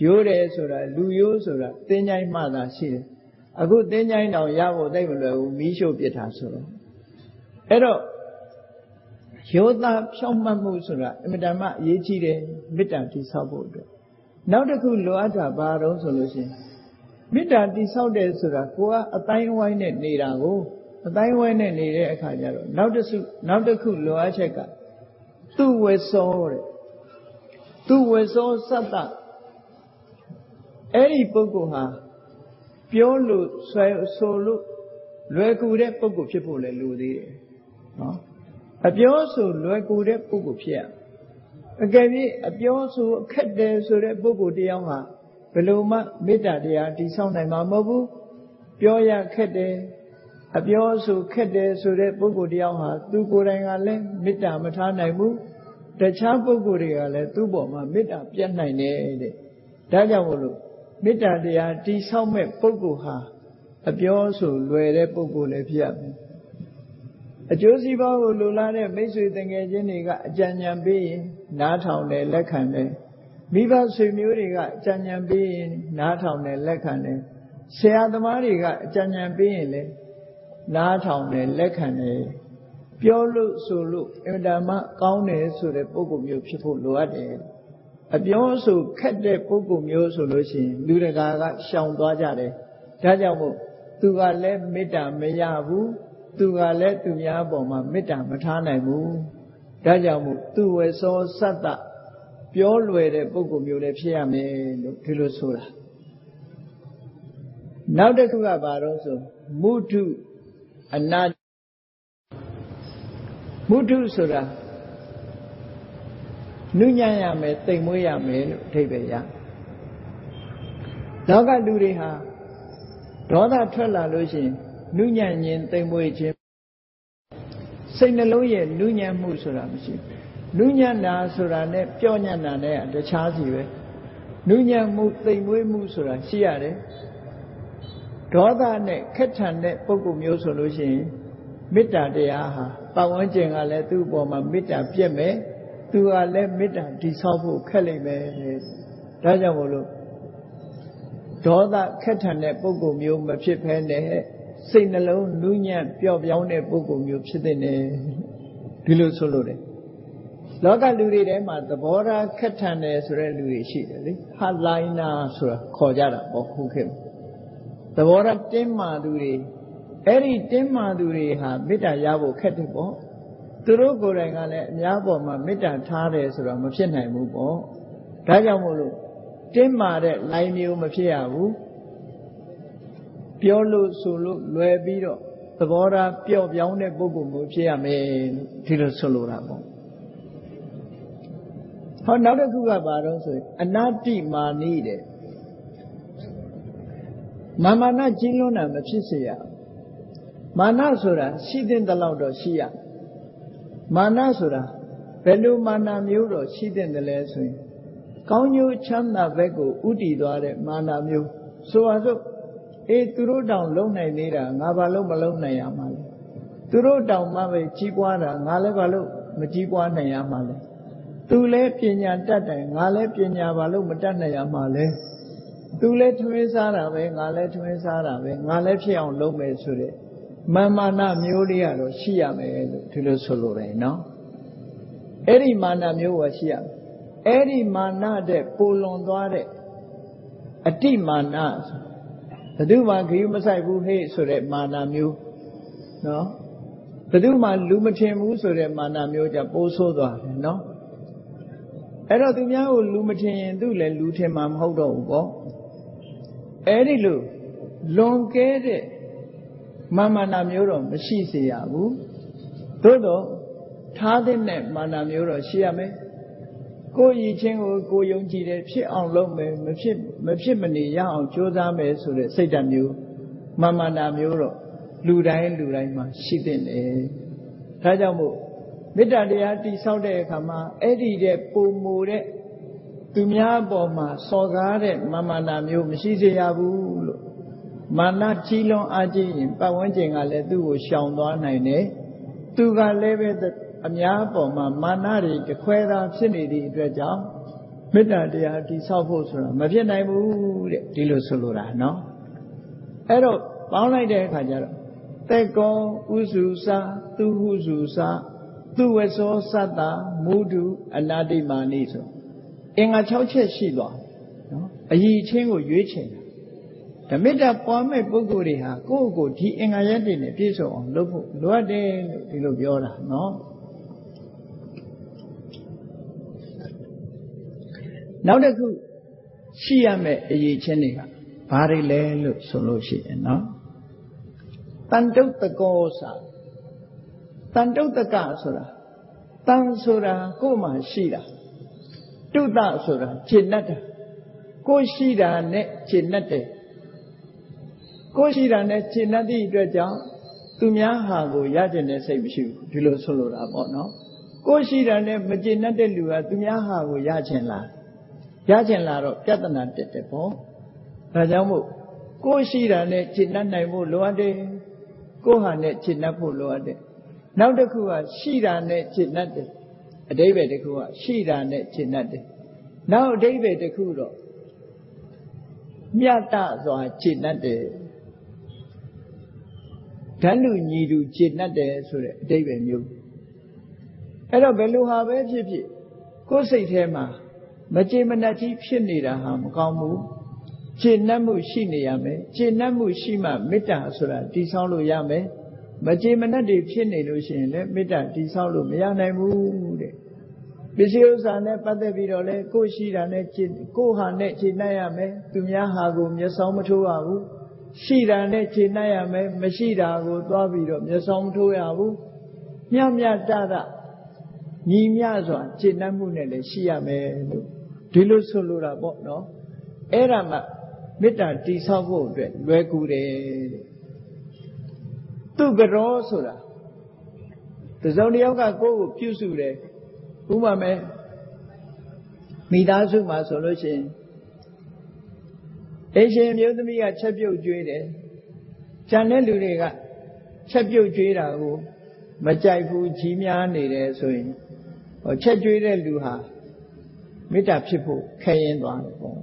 ရိုးတယ်ဆိုတာလူရိုးဆိုတာသင်္ချိုင်းမှသာရှိတယ်အခုသင်္ချိုင်းတောင်ရဖို့သိမလွယ်ဘူးမီးရှို့ပစ်တာဆိုတော့အဲ့တော့ရိုးသားဖြောင့်မတ်မှုဆိုတာအင်တမအရေးကြီးတယ်မေတ္တာတည်ဆောက်ဖို့အတွက်နောက်တစ်ခုလိုအပ်တာဘာတော့ဆိုလို့ရှိရင်မေတ္တာတည်ဆောက်တယ်ဆိုတာကိုကအတိုင်းအဝိုင်းနဲ့နေတာကိုအတိုင်းအဝိုင်းနဲ့နေတဲ့အခါကျတော့နောက်တစ်ခုလိုအပ်ချက်ကသူဝေသောတဲ့သူဝေသောစတ္တအဲ့ဒီပုဂ္ဂိုလ်ဟာပြောလို့ဆိုလို့လွယ်ကူတဲ့ပုဂ္ဂိုလ်ဖြစ်ဖို့လည်းလိုသေးတယ်နော်အပြောဆိုလွယ်ကူတဲ့ပုဂ္ဂိုလ်ဖြစ်ရအကယ်၍အပြောဆိုအခက်တယ်ဆိုတဲ့ပုဂ္ဂိုလ်တရားဟာဘယ်လိုမှမေတ္တာတရားတည်ဆောက်နိုင်မှာမဟုတ်ဘူးပြောရခက်တယ်အပြောဆိုခက်တယ်ဆိုတဲ့ပုဂ္ဂိုလ်တရားဟာသူကိုယ်တိုင်ကလည်းမေတ္တာမထားနိုင်ဘူးတခြားပုဂ္ဂိုလ်တွေကလည်းသူ့ပေါ်မှာမေတ္တာပြတ်နိုင်တယ်တဲ့ဒါကြောင့်မို့လို့မေတ္တာတရားတည်ဆောက်မဲ့ပုဂ္ဂိုလ်ဟာအပြောဆိုလွယ်တဲ့ပုဂ္ဂိုလ်လည်းဖြစ်ရမယ်အကျိုးစီးပွားကိုလိုလားတဲ့မိတ်ဆွေတငယ်ချင်းတွေကအကြံဉာဏ်ပေးရင်နားထောင်တယ်လက်ခံတယ်မိဘဆွေမျိုးတွေကအကြံဉာဏ်ပေးရင်နားထောင်တယ်လက်ခံတယ်ဆရာသမားတွေကအကြံဉာဏ်ပေးရင်လည်းနားထောင်တယ်လက်ခံတယ်ပြောလို့ဆိုလို့အင်တာမကောင်းတယ်ဆိုတဲ့ပုဂ္ဂိုလ်မျိုးဖြစ်ဖို့လိုအပ်တယ်အပြောဆိုခက်တဲ့ပုဂ္ဂိုလ်မျိုးဆိုလို့ရှိရင်လူတကာကရှောင်သွားကြတယ်ဒါကြောင့်မို့သူကလည်းမေတ္တာမရဘူးသူကလည်းသူများပေါ်မှာမေတ္တာမထားနိုင်ဘူးဒါကြောင့်မို့သူဝေသောစတ္တပြောလွယ်တဲ့ပုဂ္ဂိုလ်မျိုးလည်းဖြစ်ရမယ်လို့ဒီလိုဆိုတာနောက်တစ်ခုကဘာလို့ဆိုမုထုအနာမုထုဆိုတာနုညံ့ရမယ်တိမ်မွေးရမယ်လို့အဓိပ္ပာယ်ရလောကလူတွေဟာဒေါသထွက်လာလို့ရှိရင်နုညံ့ခြင်းတိမ်မွေးခြင်းစိတ်နှလုံးရဲ့နုညံ့မှုဆိုတာမရှိဘူးနုညံ့တာဆိုတာနဲ့ပျော့ညံ့တာနဲ့တခြားစီပဲနုညံ့မှုတိမ်မွေးမှုဆိုတာရှိရတယ်ဒေါသနဲ့ခက်ထန်တဲ့ပုဂ္ဂိုလ်မျိုးဆိုလို့ရှိရင်မေတ္တာတရားဟာပတ်ဝန်းကျင်ကလည်းသူ့အပေါ်မှာမေတ္တာပြည့်မယ်သူကလည်းမေတ္တာတည်ဆောက်ဖို့ခက်လိမ့်မယ်ဒါကြောင့်မို့လို့ဒေါသခက်ထန်တဲ့ပုဂ္ဂိုလ်မျိုးမဖြစ်ဘဲနဲ့စိတ်နှလုံးနူးညံ့ပျော့ပြောင်းတဲ့ပုဂ္ဂိုလ်မျိုးဖြစ်တဲ့နေဒီလိုဆိုလို့တယ်လောကလူတွေထဲမှာသဘောထားခက်ထန်တယ်ဆိုတဲ့လူတွေရှိတယ်လေဟာလိုင်းနာဆိုတာခေါ်ကြတာပေါ့ခုခေတ်သဘောထားတင်းမာသူတွေအဲ့ဒီတင်းမာသူတွေဟာမေတ္တာရဖို့ခက်တယ်ပေါ့သူတို့ကိုယ်တိုင်ကလည်းအများပေါ်မှာမေတ္တာထားတယ်ဆိုတော့မဖြစ်နိုင်ဘူးပေါ့ဒါကြောင့်မို့လို့တင်းမာတဲ့လိုင်းမျိုးမဖြစ်ရဘူးပြောလို့ဆိုလို့လွယ်ပြီးတော့သဘောထားပျော့ပြောင်းတဲ့ပုဂ္ဂိုလ်မျိုးဖြစ်ရမယ်လို့ဒီလိုဆိုလိုတာပေါ့ဟောနောက်တစ်ခုကဘာတော့ဆိုရင်အနတ္တိမာနိတဲ့မာနကြီးလွန်းတာမဖြစ်စေရမာနဆိုတာရှိတဲ့လောက်တော့ရှိရမာနဆိုတာဘယ်လိုမာနမျိုးတော့ရှိတဲ့လဲဆိုရင်ကောင်းကျိုးချမ်းသာဘက်ကိုဥတည်သွားတဲ့မာနမျိုးဆိုပါစို့သူတို့တောင်လုံနိုင်နေတာငါဘာလို့မလုံနိုင်ရမှာလဲသူတို့တောင်မှပဲကြီးပွားတာငါလည်းဘာလို့မကြီးပွားနိုင်ရမှာလဲသူလည်းပညာတတ်တယ်ငါလည်းပညာဘာလို့မတတ်နိုင်ရမှာလဲသူလည်းထွေးစားတာပဲငါလည်းထွေးစားတာပဲငါလည်းဖြစ်အောင်လုပ်မယ်ဆိုတဲ့မာနမျိုးလေးကတော့ရှိရမယ်လို့ဒီလိုဆိုလိုတယ်နော်အဲ့ဒီမာနမျိုးကရှိရမယ်အဲ့ဒီမာနတဲ့ပူလွန်သွားတဲ့အတိမာနဘယ်သူမှခရီးမဆိုင်ဘူးဟဲ့ဆိုတဲ့မာနမျိုးနော်ဘယ်သူမှလူမထင်ဘူးဆိုတဲ့မာနမျိုးကြပိုးဆိုးသွားတယ်နော်အဲ့တော့သူများကိုလူမထင်ရင်သူလည်းလူထင်မှာမဟုတ်တော့ဘူးပေါ့အဲ့ဒီလိုလွန်ကဲတဲ့မာနမျိုးတော့မရှိစေရဘူးသို့တော့တ ထားတဲ့နဲ့မာနမျိုးတော့ရှိရမယ်ကိုယ်ရည်ချင်းကိုယုံကြည်တယ်ဖြစ်အောင်လုပ်မယ်မဖြစ်မနေရအောင်ကြိုးစားမယ်ဆိုတဲ့စိတ်ဓာတ်မျိုးမာနာမျိုးတော့လူတိုင်းမှာရှိတဲ့တယ်ဒါကြောင့်မို့မေတ္တာတရားတည်ဆောက်တဲ့အခါမှာအဲ့ဒီတဲ့ပုံမူတဲ့သူများအပေါ်မှာစော်ကားတဲ့မာနာမျိုးမရှိစေရဘူးလို့မာနကြီးလွန်အားကြီးရင်ပတ်ဝန်းကျင်ကလည်းသူ့ကိုရှောင်သွားနိုင်တယ်သူကလည်းပဲအများအပေါ်မှာမာနတွေတခွဲသားဖြစ်နေသည့်အတွက်ကြောင့်မေတ္တာတရားတည်ဆောက်ဖို့ဆိုတာမဖြစ်နိုင်ဘူးတဲ့ဒီလိုဆိုလိုတာနော်အဲ့တော့ပေါင်းလိုက်တဲ့အခါကျတော့သက်ကောဥစုစာသူဟုစုစာသူဝဆောသတ္တမုဒုအနာတိမာနိဆိုအင်္ဂါ6ချက်ရှိသွားနော်အယီချင်းကိုရွေးချယ်တာဓမေတ္တာပွားမဲ့ပုဂ္ဂိုလ်တွေဟာကိုယ့်ကိုဒီအင်္ဂါရက်တွေနဲ့ပြည့်စုံအောင်လုပ်ဖို့လိုအပ်တယ်လို့ဒီလိုပြောတာနော်နောက်တစ်ခုရှိရမယ့်အယီချင်းတွေကဘာတွေလဲလို့ဆိုလို့ရှိရင်နော်တန်တုတ်တကောစာတန်တုတ်တကဆိုတာတန်ဆိုတာကိုယ်မှာရှိတာတုတဆိုတာကျင့်တတ်တာကိုယ်ရှိတာနဲ့ကျင့်တတ်တယ်ကိုယ်ရှိတာနဲ့ကျင့်တတ်သည့်အတွက်ကြောင့်သူများဟာကိုရကျင်တဲ့စိတ်မရှိဘူးဒီလိုဆိုလိုတာပေါ့နော်ကိုယ်ရှိတာနဲ့မကျင့်တတ်တဲ့လူကသူများဟာကိုရကျင်လာတော့ပြဿနာတက်တယ်ပေါ့ဒါကြောင့်မို့ကိုယ်ရှိတာနဲ့ကျင့်တတ်နိုင်ဖို့လိုအပ်တယ်ကိုယ်ဟာနဲ့ကျင့်တတ်ဖို့လိုအပ်တယ်နောက်တစ်ခုကရှိတာနဲ့ကျင့်တတ်တယ်အဓိပ္ပာယ်တစ်ခုကရှိတာနဲ့ကျင့်တတ်တယ်နောက်အဓိပ္ပာယ်တစ်ခုတော့မြတ်တစွာကျင့်တတ်တယ်ဓာတ်လူညီလူကျင့်တတ်တယ်ဆိုတဲ့အဓိပ္ပာယ်မျိုးအဲ့တော့ဘယ်လိုဟာပဲဖြစ်ဖြစ်ကိုယ်စိတ်ထဲမှာမကျေမနပ်ကြီးဖြစ်နေတာဟာမကောင်းဘူးကျင့်တတ်မှုရှိနေရမယ်ကျင့်တတ်မှုရှိမှမေတ္တာဆိုတာတည်ဆောက်လို့ရမယ်မကျေမနပ်တွေဖြစ်နေလို့ရှိရင်လည်းမေတ္တာတည်ဆောက်လို့မရနိုင်ဘူးတဲ့ပစ္စည်းဥစ္စာနဲ့ပတ်သက်ပြီးတော့လေကိုယ်ရှိတာနဲ့ကိုယ်ဟာနဲ့ကျင့်တတ်ရမယ်သူများဟာကိုမျက်စောင်းမထိုးရဘူးရှိတာနဲ့ကျင့်တတ်ရမယ်မရှိတာကိုသွားပြီးတော့မျက်စောင်းမထိုးရဘူးမြတ်ညီမြစွာကျင့်တတ်မှုနဲ့လည်းရှိရမယ်လို့ဒီလိုဆိုလိုတာပေါ့နော်အဲ့ဒါမှမေတ္တာတည်ဆောက်ဖို့အတွက်လွယ်ကူတယ်သူကရောဆိုတာတစုံတစ်ယောက်ကကိုယ့်ကိုပြုစုတယ်ဥပမာမိသားစုမှာဆိုလို့ရှိရင်အိမ်ရှင်မျိုးသမီးကချက်ပြုတ်ကျွေးတယ်ကျန်တဲ့လူတွေကချက်ပြုတ်ကျွေးတာကိုမကြိုက်ဘူးကြီးများနေတယ်ဆိုရင်ချက်ကျွေးတဲ့လူဟာမေတ္တာဖြစ်ဖို့ခဲရင်သွားတယ်ပေါ့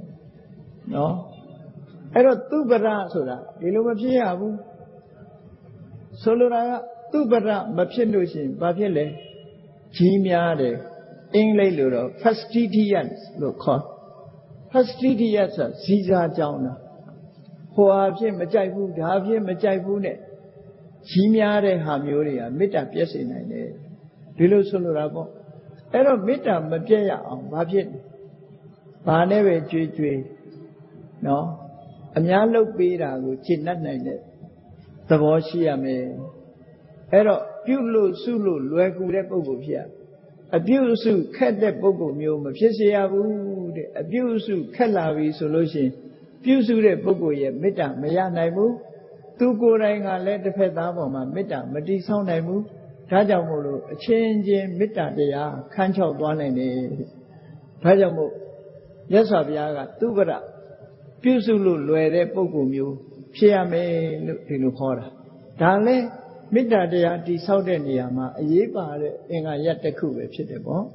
နော်အဲ့တော့သူပရဆိုတာဒီလိုမဖြစ်ရဘူးဆိုလိုတာကသူပရမဖြစ်လို့ရှိရင်ဘာဖြစ်လဲကြီးများတယ်အင်္ဂလိပ်လိုတော့ fastidious လို့ခေါ် fastidious ဆိုတာဇီးစားကြောင်းတာဟိုဟာဖြစ်မကြိုက်ဘူးဒါဖြစ်မကြိုက်ဘူးနဲ့ကြီးများတဲ့ဟာမျိုးတွေကမေတ္တာပြည့်စုံနိုင်တယ်ဒီလိုဆိုလိုတာပေါ့အဲ့တော့မေတ္တာမပြည့်ရအောင်ဘာဖြစ်ဘာနဲ့ပဲကြွေးနော်အများလုပ်ပေးတာကိုကျင့်တတ်နိုင်တဲ့သဘောရှိရမယ်အဲ့တော့ပြုလို့စုလို့လွယ်ကူတဲ့ပုဂ္ဂိုလ်ဖြစ်ရအပြုစုခက်တဲ့ပုဂ္ဂိုလ်မျိုးမဖြစ်စေရဘူးတဲ့အပြုစုခက်လာပြီဆိုလို့ရှိရင်ပြုစုတဲ့ပုဂ္ဂိုလ်ရဲ့မေတ္တာမရနိုင်ဘူးသူကိုယ်တိုင်ကလည်းတစ်ဖက်သားပေါ်မှာမေတ္တာမတည်ဆောက်နိုင်ဘူးဒါကြောင့်မို့လို့အချင်းချင်းမေတ္တာတရားခန်းချောက်သွားနိုင်တယ်ဒါကြောင့်မို့မြတ်စွာဘုရားကသူပရပြုစုလို့လွယ်တဲ့ပုဂ္ဂိုလ်မျိုးဖြစ်ရမယ်လို့ဒီလိုခေါ်တာဒါလည်းမေတ္တာတရားတည်ဆောက်တဲ့နေရာမှာအရေးပါတဲ့အင်္ဂါရပ်တစ်ခုပဲဖြစ်တယ်ပေါ့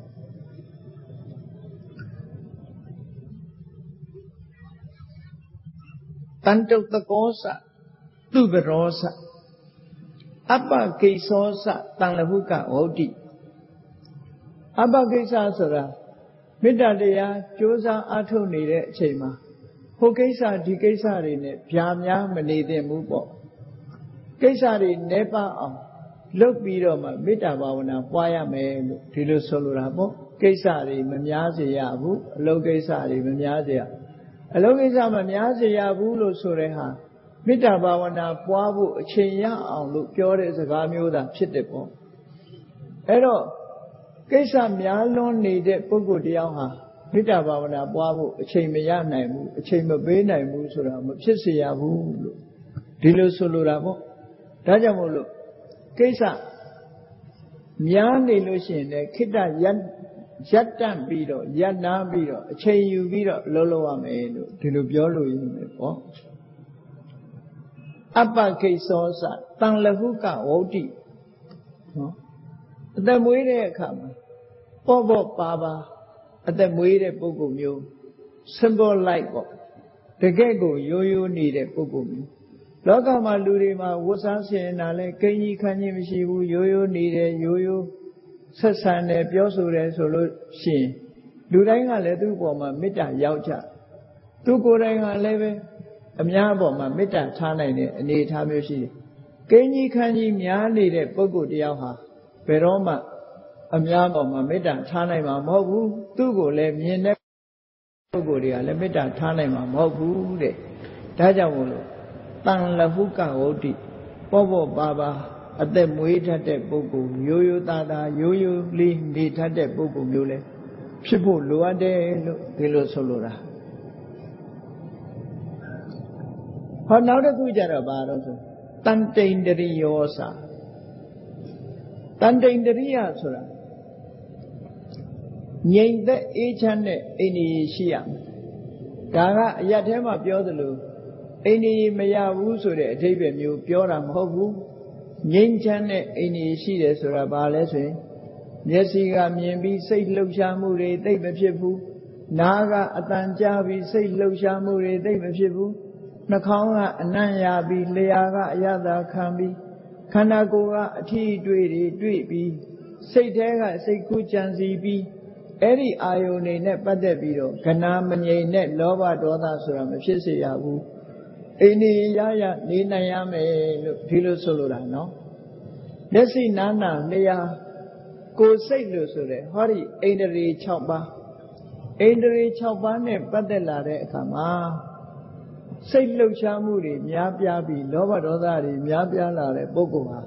တန်တုတ်တကောစသူပရောစအပ္ပကိသောစတန်လဟုကဝုဒ္ဓိအပ္ပကိစ္စဆိုတာမေတ္တာတရားကြိုးစားအားထုတ်နေတဲ့အချိန်မှာဟိုကိစ္စဒီကိစ္စတွေနဲ့ဗျာများမနေသင့်ဘူးပေါ့ကိစ္စတွေနဲပါအောင်လုပ်ပြီးတော့မှမေတ္တာဘာဝနာပွားရမယ်လို့ဒီလိုဆိုလိုတာပေါ့ကိစ္စတွေမများစေရဘူးအလုပ်ကိစ္စတွေမများစေရအလုပ်ကိစ္စမများစေရဘူးလို့ဆိုတဲ့ဟာမေတ္တာဘာဝနာပွားဖို့အချိန်ရအောင်လို့ပြောတဲ့စကားမျိုးသာဖြစ်တယ်ပေါ့အဲ့တော့ ကိစ္စများလွန်းနေတဲ့ပုဂ္ဂိုလ်တယောက်ဟာမေတ္တာဘာဝနာပွားဖို့အချိန်မရနိုင်ဘူးအချိန်မပေးနိုင်ဘူးဆိုတာမဖြစ်စေရဘူးလို့ဒီလိုဆိုလိုတာပေါ့ဒါကြောင့်မို့လို့ကိစ္စများနေလို့ရှိရင်လည်းခိတ္တရပ်တန့်ပြီးတော့ရပ်နာပြီးတော့အချိန်ယူပြီးတော့လှုပ်လှုပ်ရမယ်လို့ဒီလိုပြောလို့ရမယ်ပေါ့အပ္ပကိသောစတံလဟုကဝုဒ္ဓိနော်အသက်မွေးတဲ့အခါမှာပေါ့ပေါ့ပါပါအသက်မွေးတဲ့ပုဂ္ဂိုလ်မျိုး symbol like ပေါ့တကယ့်ကိုရိုးရိုးနေတဲ့ပုဂ္ဂိုလ်မျိုးလောကမှာလူတွေမှာဝတ်စားဆင်တာလဲကိန်းကြီးခန်းကြီးမရှိဘူးရိုးရိုးနေတယ်ရိုးရိုးဆက်ဆံတယ်ပြောဆိုတယ်ဆိုလို့ရှိရင်လူတိုင်းကလည်းသူ့ပေါ်မှာမေတ္တာရောက်ကြသူကိုယ်တိုင်ကလည်းပဲအများပေါ်မှာမေတ္တာထားနိုင်တဲ့အနေအထားမျိုးရှိတယ်ကိန်းကြီးခန်းကြီးများနေတဲ့ပုဂ္ဂိုလ်တယောက်ဟာဘယ်တော့မှအများပေါ်မှာမေတ္တာထားနိုင်မှာမဟုတ်ဘူးသူ့ကိုလည်းမြင်တဲ့ပုဂ္ဂိုလ်တွေကလည်းမေတ္တာထားနိုင်မှာမဟုတ်ဘူးတဲ့ဒါကြောင့်မို့လို့တန်လဟုကဝုဒ္ဓိပေါ့ပေါ့ပါပါအသက်မွေးတတ်တဲ့ပုဂ္ဂိုလ်ရိုးရိုးသားသားရိုးရိုးလေးနေတတ်တဲ့ပုဂ္ဂိုလ်မျိုးလဲဖြစ်ဖို့လိုအပ်တယ်လို့ဒီလိုဆိုလိုတာဟောနောက်တစ်ခုကြတော့ဘာလို့ဆိုတန်တိန်တရိယောစာတန်တိန်တရိယဆိုတာငြိမ်သက်အေးချမ်းတဲ့အိန္ဒိယရှိရမယ်ဒါကအရက်ထဲမှာပြောသလိုအိန္ဒိယမရဘူးဆိုတဲ့အဓိပ္ပာယ်မျိုးပြောတာမဟုတ်ဘူးငြိမ်းချမ်းတဲ့အိန္ဒိယရှိတယ်ဆိုတာဘာလဲဆိုရင်မျက်စိကမြင်ပြီးစိတ်လှုပ်ရှားမှုတွေသိပ်မဖြစ်ဘူးနားကအတန်ကြားပြီးစိတ်လှုပ်ရှားမှုတွေသိပ်မဖြစ်ဘူးနှာခေါင်းကအနံ့ရပြီးလျှာကအရသာခံပြီးခန္ဓာကိုယ်ကအထီးတွေတွေ့ပြီးစိတ်ထဲကစိတ်ကူးကြံစီပြီးအဲ့ဒီအာယုန်တွေနဲ့ပတ်သက်ပြီးတော့ခဏမငြိမ်တဲ့လောဘဒေါသဆိုတာမဖြစ်စေရဘူးအိန္ဒိယရနေနိုင်ရမယ်လို့ဒီလိုဆိုလိုတာနော်မျက်စိနာနာလျှာကိုယ်စိတ်လို့ဆိုတဲ့ဟောဒီအိန္ဒြေ6ပါးအိန္ဒြေ6ပါးနဲ့ပတ်သက်လာတဲ့အခါမှာစိတ်လှုပ်ရှားမှုတွေများပြားပြီးလောဘဒေါသတွေများပြားလာတဲ့ပုဂ္ဂိုလ်ဟာ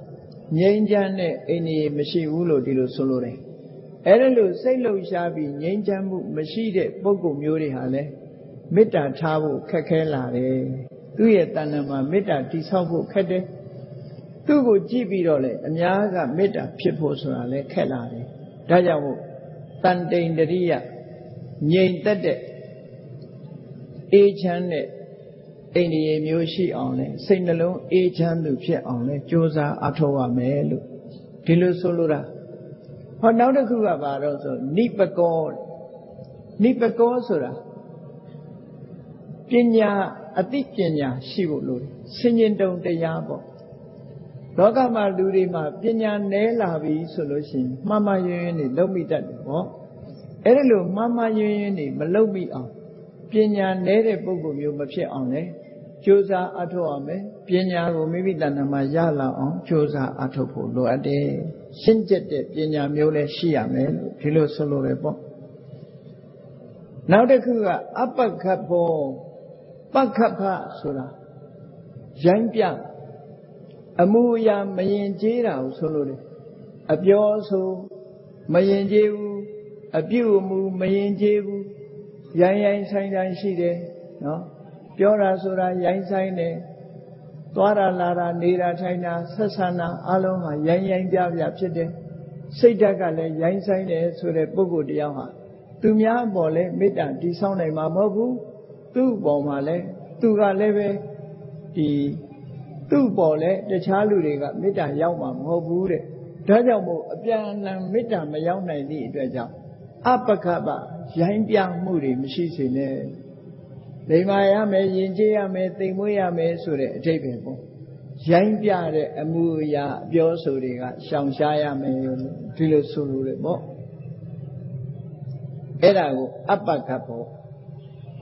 ငြိမ်းချမ်းတဲ့အိန္ဒြေမရှိဘူးလို့ဒီလိုဆိုလိုတယ်အဲ့ဒါလို့စိတ်လှုပ်ရှားပြီးငြိမ်းချမ်းမှုမရှိတဲ့ပုဂ္ဂိုလ်မျိုးတွေဟာလည်းမေတ္တာထားဖို့ခက်ခဲလာတယ်သူ့ရဲ့တဏ္ဍာမှာမေတ္တာတည်ဆောက်ဖို့ခက်တယ်သူ့ကိုကြည့်ပြီးတော့လေအများကမေတ္တာဖြစ်ဖို့ဆိုတာလည်းခက်လာတယ်ဒါကြောင့်မို့တန်တိန်တရိယငြိမ်သက်တဲ့အေးချမ်းတဲ့အိန္ဒိယမျိုးရှိအောင်လဲစိတ်နှလုံးအေးချမ်းသူဖြစ်အောင်လဲကြိုးစားအထောက်ရမယ်လို့ဒီလိုဆိုလိုတာဟောနောက်တစ်ခုကဘာတော့ဆိုနိပကောဆိုတာပညာအသိပညာရှိဖို့လိုတယ်ဆင်ញင်တုံတရားပေါ့လောကမှာလူတွေမှာပညာနည်းလာပြီဆိုလို့ရှိရင်မှားမှားယွင်းယွင်းနေလုံးမိတတ်တယ်ပေါ့အဲ့ဒါလို့မှားမှားယွင်းယွင်းနေမလုံးမိအောင်ပညာနည်းတဲ့ပုဂ္ဂိုလ်မျိုးမဖြစ်အောင်လေကြိုးစားအထောက်အောင်မယ်ပညာကိုမိမိတဏ္ဍာမှာရလာအောင်ကြိုးစားအထောက်ဖို့လိုအပ်တယ်ရှင်းကျက်တဲ့ပညာမျိုးလည်းရှိရမယ်လို့ဒီလိုဆိုလိုတယ်ပေါ့နောက်တစ်ခုကအပ္ပခတ်ဘောပက္ခဖဆိုတာရိုင်းပြအမှုအရာမရင်ကျေးတာကိုဆိုလိုတယ်အပြောဆိုမရင်ကျေးဘူးအပြုအမူမရင်ကျေးဘူးရိုင်းရိုင်းဆိုင်ဆိုင်ရှိတယ်နော်ပြောတာဆိုတာရိုင်းဆိုင်တယ်သွားတာလာတာနေတာထိုင်တာဆက်ဆံတာအလုံးဟာရိုင်းရိုင်းပြပြဖြစ်တယ်စိတ်ဓာတ်ကလည်းရိုင်းဆိုင်တယ်ဆိုတဲ့ပုဂ္ဂိုလ်တရားဟာသူများအပေါ်လဲမေတ္တာတည်ဆောက်နိုင်မှာမဟုတ်ဘူးသူ့ပေါ်မှာလဲသူကလည်းပဲဒီသူ့ပေါ်လဲတခြားလူတွေကမေတ္တာရောက်မှာမဟုတ်ဘူးတဲ့ဒါကြောင့်မို့အပြန်အလှန်မေတ္တာမရောက်နိုင်သည့်အတွက်ကြောင့်အပက္ခပရိုင်းပြမှုတွေမရှိစေနဲ့လိမ္မာရမယ်ယဉ်ကျေးရမယ်သိမ်မွေ့ရမယ်ဆိုတဲ့အဓိပ္ပာယ်ပေါ့ရိုင်းပြတဲ့အမှုအရာအပြောဆိုတွေကရှောင်ရှားရမယ်ဒီလိုဆိုလိုတယ်ပေါ့အဲ့ဒါကိုအပက္ခပေါ့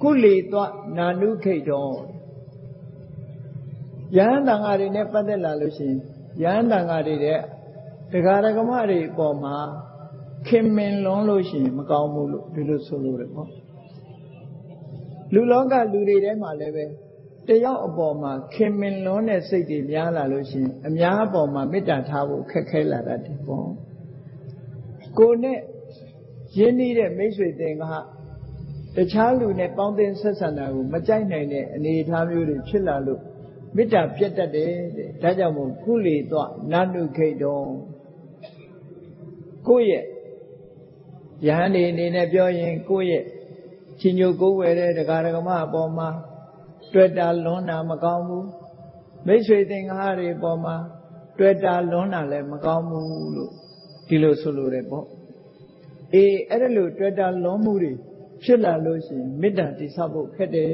ကုလေသွားနာနုခိတ်တော်ယဟန်တန်ဃာတွေနဲ့ပတ်သက်လာလို့ရှိရင်ယဟန်တန်ဃာတွေတဲ့တရားဓမ္မတွေအပေါ်မှာခင်မင်လွန်လို့ရှိရင်မကောင်းဘူးလို့ဒီလိုဆိုလို့ရတယ်ပေါ့လူလောကလူတွေထဲမှာလည်းပဲတယောက်အပေါ်မှာခင်မင်လွန်တဲ့စိတ်တွေများလာလို့ရှိရင်အများအပေါ်မှာမေတ္တာထားဖို့ခက်ခဲလာတတ်တယ်ပေါ့ ကိုနဲ့ရင်းနှီးတဲ့မိတ်ဆွေသင်္ဃတခြားလူနဲ့ပေါင်းသင်းဆက်ဆံတာကိုမကြိုက်နိုင်တဲ့အနေအထားမျိုးတွေဖြစ်လာလို့မေတ္တာပြတ်တတ်တယ်တဲ့ဒါကြောင့်မို့ကုလေသွားနာနုခိတ်တော်ကိုယ့်ရဲ့ယဟန်ဒီအနေနဲ့ပြောရင်ကိုယ့်ရဲ့ချီညိုကိုးဝယ်တဲ့ဒကာဒကမအပေါ်မှာတွေ့တာလွန်းတာမကောင်းဘူးမိတ်ဆွေသင်္ဃာတွေအပေါ်မှာတွေ့တာလွန်းတာလည်းမကောင်းဘူးလို့ဒီလိုဆိုလိုတယ်ပေါ့အေးအဲ့ဒါလို့တွေ့တာလွန်းမှုတွေဖြစ်လာလို့ရှိရင်မေတ္တာတည်ဆောက်ဖို့ခက်တယ်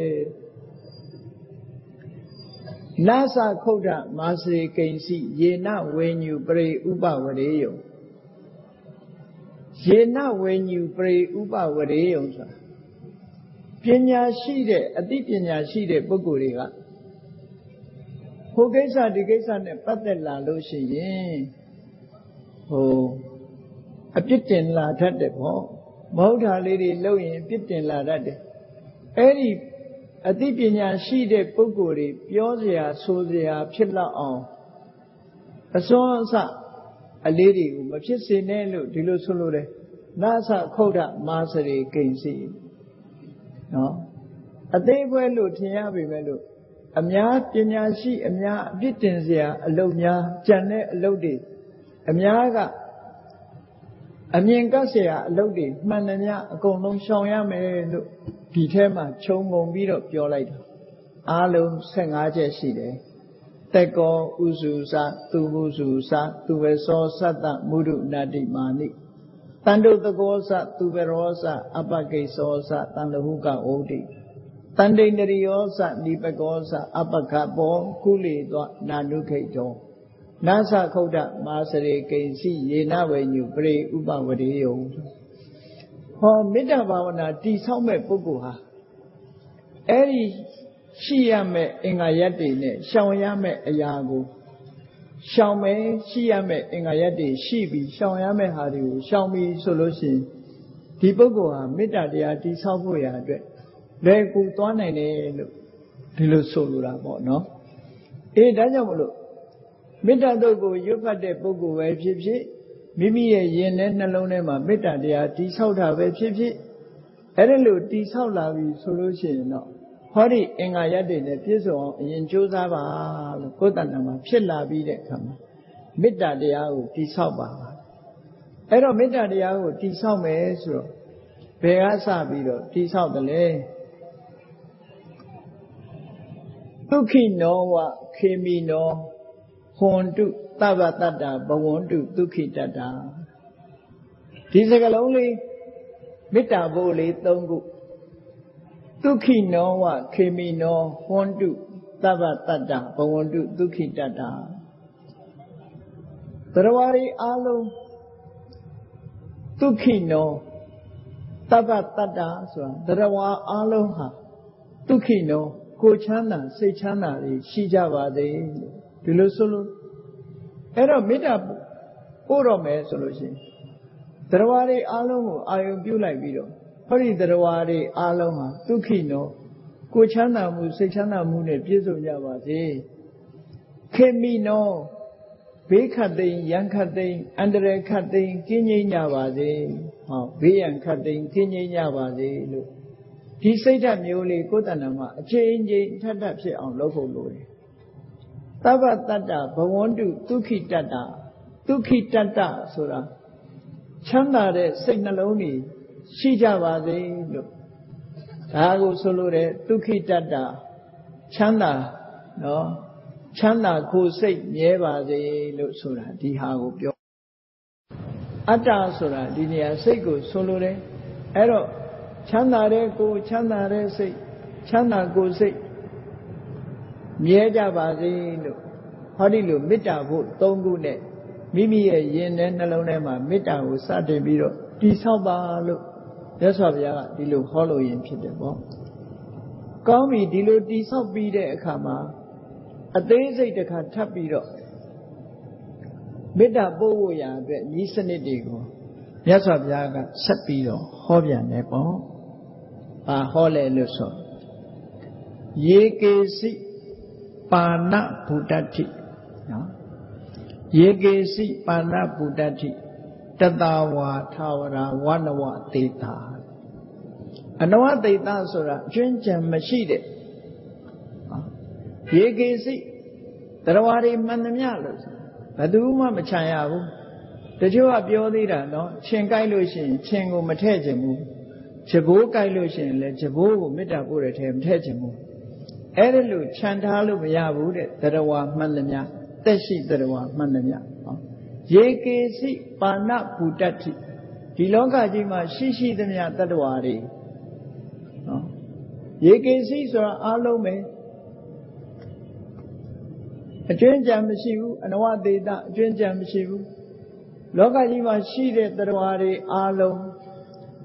နာသခုဒ္ဓမာစေကိဉ္စီယေနဝေညုပရိဥပဝရေယယေနဝေညုပရိဥပဝရေယဆိုတာပညာရှိတဲ့အသိပညာရှိတဲ့ပုဂ္ဂိုလ်တွေကဟိုကိစ္စဒီကိစ္စနဲ့ပတ်သက်လာလို့ရှိရင်အပြစ်တင်လာတတ်တယ်ပေါ့မဟုတ်တာလေးတွေလုပ်ရင်အပြစ်တင်လာတတ်တယ်အဲ့ဒီအသိပညာရှိတဲ့ပုဂ္ဂိုလ်တွေပြောစရာဆိုစရာဖြစ်လောက်အောင်အစွမ်းအစအလေးတွေကိုမဖြစ်စေနဲ့လို့ဒီလိုဆိုလိုတယ်နာသခုဒ္ဓမာစရိကိဉ္စီနော်အသေးဖွဲလို့ထင်ရပေမဲ့လို့အများပညာရှိအများအပြစ်တင်စရာအလုပ်များကြံတဲ့အလုပ်တွေအများကအမြင်ကပ်စရာအလုပ်တွေမှန်တယ်များအကုန်လုံးရှောင်ရမယ်လို့ဒီထဲမှာခြုံငုံပြီးတော့ပြောလိုက်တာအားလုံး15ချက်ရှိတယ်တက်ကောဥစုစသူမှုစုစသူဝေသောသတ္တမုဒုနာတိမာနိတန္တုတကောစသူဝရောစအပကိသောစတန်လဟုကဩတိတန္တိန္ဒရိယောစနိပကောစအပကဘောကုလေသောနာနုခိတ်တော်နာသခုဒ္ဓမာစရိကိဉ္စီယေနဝေညုပရိဥပဝရေယဟောမေတ္တာဘာဝနာတည်ဆောက်မဲ့ပုဂ္ဂိုလ်ဟာအဲ့ဒီရှိရမဲ့အင်္ဂါရပ်တွေနဲ့ရှောင်ရမဲ့အရာကိုရှောင်မယ်ရှိရမဲ့အင်္ဂါရပ်တွေရှိပြီးရှောင်ရမဲ့ဟာတွေကိုရှောင်ပြီးဆိုလို့ရှိရင်ဒီပုဂ္ဂိုလ်ဟာမေတ္တာတရားတည်ဆောက်ဖို့ရာအတွက်လွယ်ကူသွားနိုင်တယ်လို့ဒီလိုဆိုလိုတာပေါ့နော်အေးဒါကြောင့်မလို့မေတ္တာတုတ်ကိုရွတ်ဖတ်တဲ့ပုဂ္ဂိုလ်ပဲဖြစ်ဖြစ်မိမိရဲ့ယင်နဲ့နှလုံးထဲမှာမေတ္တာတရားတည်ဆောက်တာပဲဖြစ်ဖြစ်အဲ့ဒါလို့တည်ဆောက်လာပြီဆိုလို့ရှိရင်တော့ဟောဒီအင်္ဂါရပ်တွေနဲ့ပြည့်စုံအောင်အရင်ကြိုးစားပါလို့ကိုယ်တဏ္ဍာမှာဖြစ်လာပြီးတဲ့အခါမှာမေတ္တာတရားကိုတည်ဆောက်ပါအဲ့တော့မေတ္တာတရားကိုတည်ဆောက်မယ်ဆိုတော့ဘယ်ကစပြီးတော့တည်ဆောက်တယ်လဲဒုက္ခိနောဝခေမိနောဟွန်တုသဗ္ဗတတ္တဘဝန္တုဒုက္ခိတတ္တဒီစကားလုံးလေးမေတ္တာဘို့လေး၃ခုဒုက္ခိနောဝခေမိနောဟွန်တုသဗ္ဗတတ္တဘဝန္တုဒုက္ခိတတ္တသရဝရီအားလုံးဒုက္ခိနောသဗ္ဗတတ္တဆိုတာသရဝါအားလုံးဟာဒုက္ခိနောကိုချမ်းသာစိတ်ချမ်းသာတွေရှိကြပါစေဒီလိုဆိုလို့အဲ့တော့မေတ္တာပို့တော့မယ်ဆိုလို့ရှိရင်သရဝါတွေအားလုံးကိုအာယုံပြုလိုက်ပြီးတော့ဟောဒီသရဝါတွေအားလုံးဟာဒုက္ခိနောကိုချမ်းသာမှုစိတ်ချမ်းသာမှုနဲ့ပြည့်စုံကြပါစေခေမိနောဘေးခတ်သိမ်းရန်ခတ်သိမ်းအန္တရာယ်ခတ်သိမ်းကင်းငြိမ်းကြပါစေဟောဘေးရန်ခတ်သိမ်းကင်းငြိမ်းကြပါစေလို့ဒီစိတ်ဓာတ်မျိုးလေးကိုယ်တဏ္ဍာမှာအချိန်ချင်းထပ်ထပ်ဖြစ်အောင်လုပ်ဖို့လိုတယ်သဗ္ဗတတ္တဘဝန္တုဒုက္ခိတတ္တဒုက္ခိတတ္တဆိုတာချမ်းသာတဲ့စိတ်နှလုံးတွေရှိကြပါစေလို့ဒါကိုဆိုလိုတဲ့ဒုက္ခိတတ္တချမ်းသာနော်ချမ်းသာကိုယ်စိတ်မြဲပါစေလို့ဆိုတာဒီဟာကိုပြောအတ္တဆိုတာဒီနေရာစိတ်ကိုဆိုလိုတယ်အဲ့တော့ချမ်းသာတဲ့ကိုယ်ချမ်းသာတဲ့စိတ်ချမ်းသာကိုယ်စိတ်မြဲကြပါစေလို့ဟောဒီလိုမေတ္တာဖို့၃ခုနဲ့မိမိရဲ့ယင်နဲ့နှလုံးထဲမှာမေတ္တာကိုစတင်ပြီးတော့တည်ဆောက်ပါလို့မြတ်စွာဘုရားကဒီလိုဟောလို့ရင်ဖြစ်တယ်ပေါ့ကောင်းပြီဒီလိုတည်ဆောက်ပြီးတဲ့အခါမှာအသေးစိတ်တစ်ခါထပ်ပြီးတော့မေတ္တာပို့ဖို့ရာအတွက်ဤစနစ်တွေကိုမြတ်စွာဘုရားကဆက်ပြီးတော့ဟောပြန်တယ်ပေါ့ဘာဟောလဲလို့ဆိုယေကေစီပါဏဗုဒ္ဓတိနော်ယေကေစီပါဏဗုဒ္ဓတိတ Tatawa Tawara Wanawa Teta Anawa Teta Sura Junja Mashide Yegesi Tarawari Mandamyalas Baduma Machayavu The Jua Biodira no Chenkai Lushin Chengo Matejemu Chabu Kai Lushin Le Chabu Mitapuretem Tejemu Erelu Chantalu Yavu Tarawa Mandamya Teshi Tarawa Mandamya Yekesi Pana Putati Diloga Jima Shishi Damya Tadwari Yekesi Sura Alome A Jen Jamashivu and what they da Jen Jamashivu Loga Jima Shide Tadwari Alom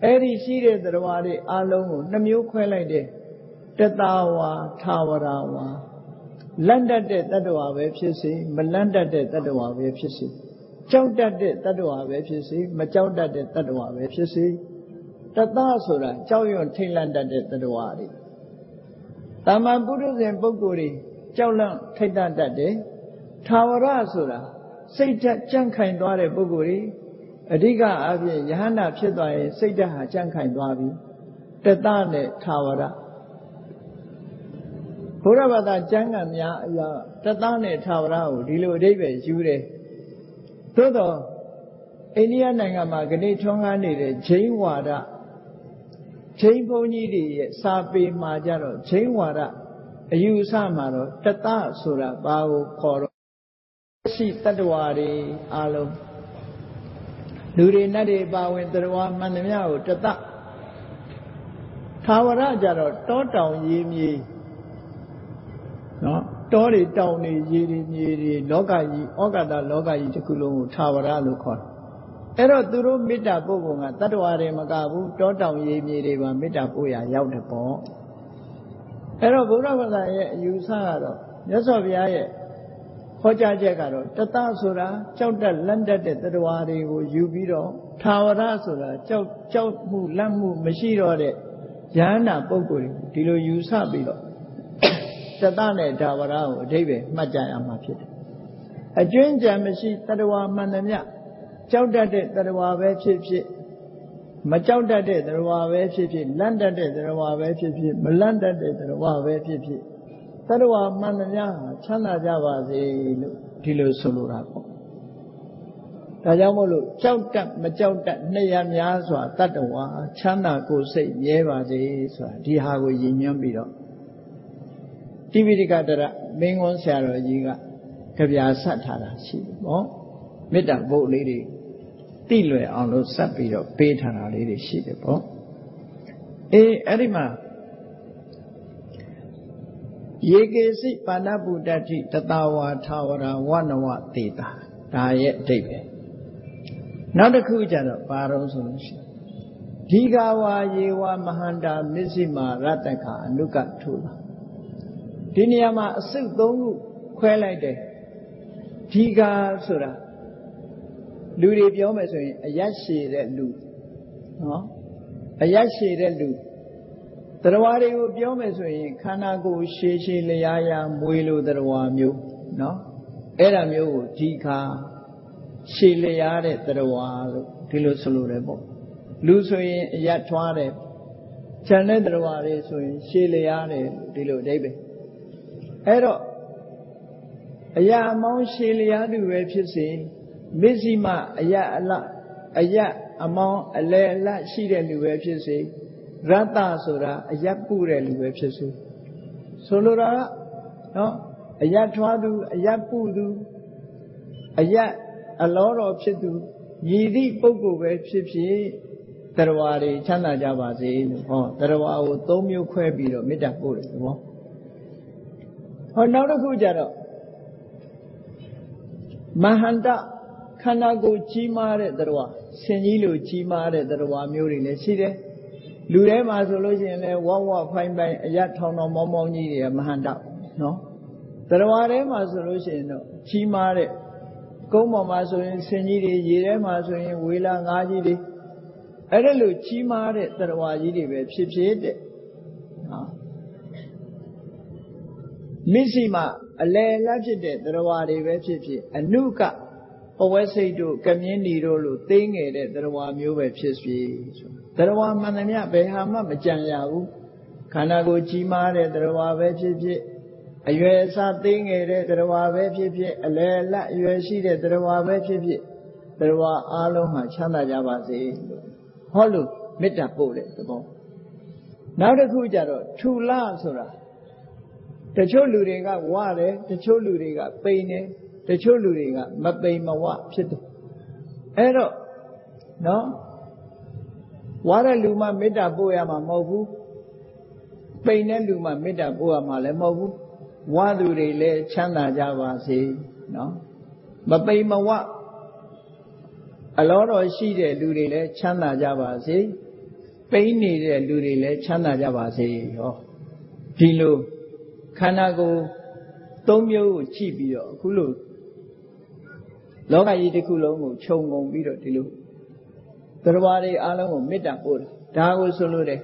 Eri Shide Tadwari Alom Namu Quelade Tatawa Tawarawa Landa de Tadwa Websisi Malanda de Tadwa Websisi Chowda de Tadwa Websisi, Machowda de Tadwa Websisi, Tatasura, Choyon Tailanda de Tadwari. Tama Buddhas and Boguri, Chowlang Taitanda de Tawara Sura, Sita Jankain Dware Boguri, Adiga Avi, Yahana Chedway, Sita Jankain Dwavi, Tatane Tawara. Puravada Jangan Ya Tatane Tawara, Dilo David, Jude. Todo India Nangama Gani Tonga needed Chain Wada Chain Pony Sapi Majaro Chain Wada Ayu Samaro Tata Sura Bao Koro Si Tadwari Alo Nuri Nadi Bao in Tadwa Manamia Tata Tawara Jaro Toto Yimi No Tori Tony Yiri Logai, Ogada Logai Tikulu, Tawara Lukon. Ero Duru Mita Bogunga, Tatuare Magabu, Tota Yimi, Mita Puya, Yautapo. Ero Buravada, Yusaro, Yasovia, Hoja Jagaro, Tata Sura, Chauta Landa de Tatuari, Yubiro, Tawara Sura, Chau Lamu, Mashiro, Jana Boguri, Tilo Yusabiro. Tatane Tawara, David, Majaya Mafit. A Jun Jamashi, Tadawa Manamia, Chowda de Tadawa Vechip, Machowda de Tadawa Vechip, Landa de Tadawa Vechip, Melanda de Tadawa Vechip, Tadawa Manamia, Chana Java, Tilo Solurapo. Tajamolo, Chowda, Machowda, Nayam Yaswa, Tatawa, Chana go say, Yeva de Dihago Yin Biro. Tividicatara, Mingon Saro Yiga, Kavia Satara, she, oh, Meta Bo Lady, Tilwe on those Sapiro, Petana Lady, she, oh. Arima Yegesi Panabu Dati, Tatawa, Tawara, Wanawa, Tita, Diet David. Not a Kujana, Paro solution. Digawa, Yewa, Mahanda, Mizima, Rataka, and Luka Tula. Diniyama Silk Dongu Quelide Tiga Sura Ludi Biomes a Yashi that Lu a Yashi that Lu Tawari Biomes Kanago Shishi Leaya Muilu Tarawa Mu no Era Mu Tika Shileare Tarawa Tilo Solurebo Lusoy Yatware Chane Trawari so Shileare Tilo David Ero Aya Mount Shilia do Websy, Mizima Aya among a la Shida Websy, Rata Sura, Ayapure Websy. Solura, no, Ayatwadu, Ayapudu, Aya a lot of Chitu, Yidi Pogo Websy, Tarawari, Chana Javazi, or Tarawa, Tomio Quebiro, Midapur. Oh, now the Gujaro Mahanda Kanago Chimare Darwa, Senilo Chimare Darwa Muri Neside, Lurema solution, Wawa fine by Ayatono Momoni, Mahanda, no? Darwarema solution, Chimare, Goma Masoin, Seniri, Yerema Soin, Willa Ngadi, Erelu Chimare Darwa Yidi, Shipshed. Missima, a lay lajide, the Rawari Vechi, a nuka, ပဝဲစိတ်တို့ကမြင်းဒီတို့လို့သိငယ်တဲ့တရားမျိုးပဲဖြစ်စီတရားမှန်သမျှဘယ်ဟာမှမကြံရဘူးခန္ဓာကိုယ်ကြီးမားတဲ့တရားပဲဖြစ်ဖြစ်အရွယ်အစားသိငယ်တဲ့တရားပဲဖြစ်ဖြစ်အလယ်အလတ်အရွယ်ရှိတဲ့တရားပဲဖြစ်ဖြစ်တရားအားလုံးဟာချမ်းသာကြပါစေလို့ဟောလို့မေတ္တာပို့တဲ့သဘောနောက်တစ်ခုကြတော့ထူလဆိုတာတချို့လူတွေကဝတယ်တချို့လူတွေကပိန်တယ်တချို့လူတွေကမပိန်မဝဖြစ်တယ်အဲ့တော့နော်ဝါတဲ့လူမှမေတ္တာပို့ရမှာမဟုတ်ဘူးပိန်တဲ့လူမှမေတ္တာပို့ရမှာလည်းမဟုတ်ဘူးဝါသူတွေလည်းချမ်းသာကြပါစေနော်မပိန်မဝအလောတော်ရှိတဲ့လူတွေလည်းချမ်းသာကြပါစေပိန်နေတဲ့လူတွေလည်းချမ်းသာကြပါစေဟောဒီလိုခန္ဓာကိုယ်သုံးမျိုးကိုကြည့်ပြီးတော့အခုလို့လောကကြီးတစ်ခုလုံးကိုခြုံငုံပြီးတော့ဒီလိုတရားတွေအားလုံးကိုမေတ္တာပို့တာဒါကိုဆိုလို့တယ်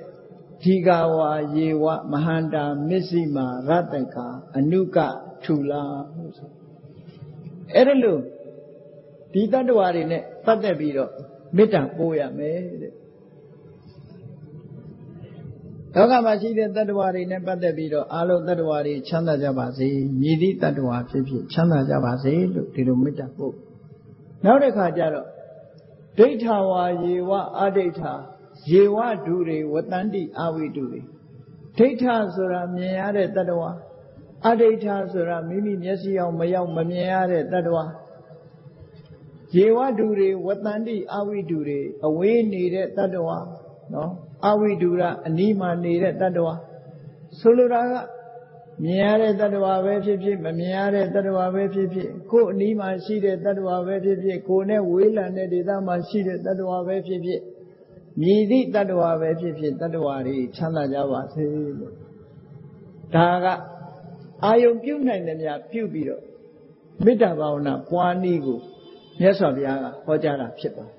ဒီဃဝါယေဝမဟန္တာမစ္စိမာရတ္တကအနုကထူလာလို့ဆိုအဲ့ဒါလို့ဒီတတ္တဝါတွေနဲ့ပတ်သက်ပြီးတော့မေတ္တာပို့ရမယ်တဲ့လောကမှာရှိတဲ့တတ္တဝါတွေနဲ့ပတ်သက်ပြီးတော့အာလုံးတတ္တဝါတွေချမ်းသာကြပါစေမြည်သည့်တတ္တဝါဖြစ်ဖြစ်ချမ်းသာကြပါစေလို့ဒီလိုမေတ္တာပို့နောက်တစ်ခါကျတော့ဒိဋ္ဌဝါယေဝအဒိဋ္ဌယေဝဒုတွေဝတ္တန္တိအဝိတုတွေဒိဋ္ဌဆိုတာမြင်ရတဲ့တတ္တဝါအဒိဋ္ဌဆိုတာမိမိမျက်စိအောင်မရောက်မမြင်ရတဲ့တတ္တဝါယေဝဒုတွေဝတ္တန္တိအဝိတုတွေအဝေးနေတဲ့တတ္တဝါနော်အဝိတုရအနီးမှာနေတဲ့တတ္တဝါဆိုလိုတာကမြင်ရတဲ့တတ္တဝါပဲဖြစ်ဖြစ်မမြင်ရတဲ့တတ္တဝါပဲဖြစ်ဖြစ်ကိုယ်အနီးမှာရှိတဲ့တတ္တဝါပဲဖြစ်ဖြစ်ကိုယ်နဲ့ဝေးလံတဲ့ဒေသမှာရှိတဲ့တတ္တဝါပဲဖြစ်ဖြစ်မြည်သည့်တတ္တဝါပဲဖြစ်ဖြစ်တတ္တဝါတွေချမ်းသာကြပါစေလို့ဒါကအာယုံပြုနိုင်တယ်များပြုပြီးတော့မေတ္တာဘာဝနာပွားနည်းကိုမြတ်စွာဘုရားကဟောကြားတာဖြစ်ပါတယ်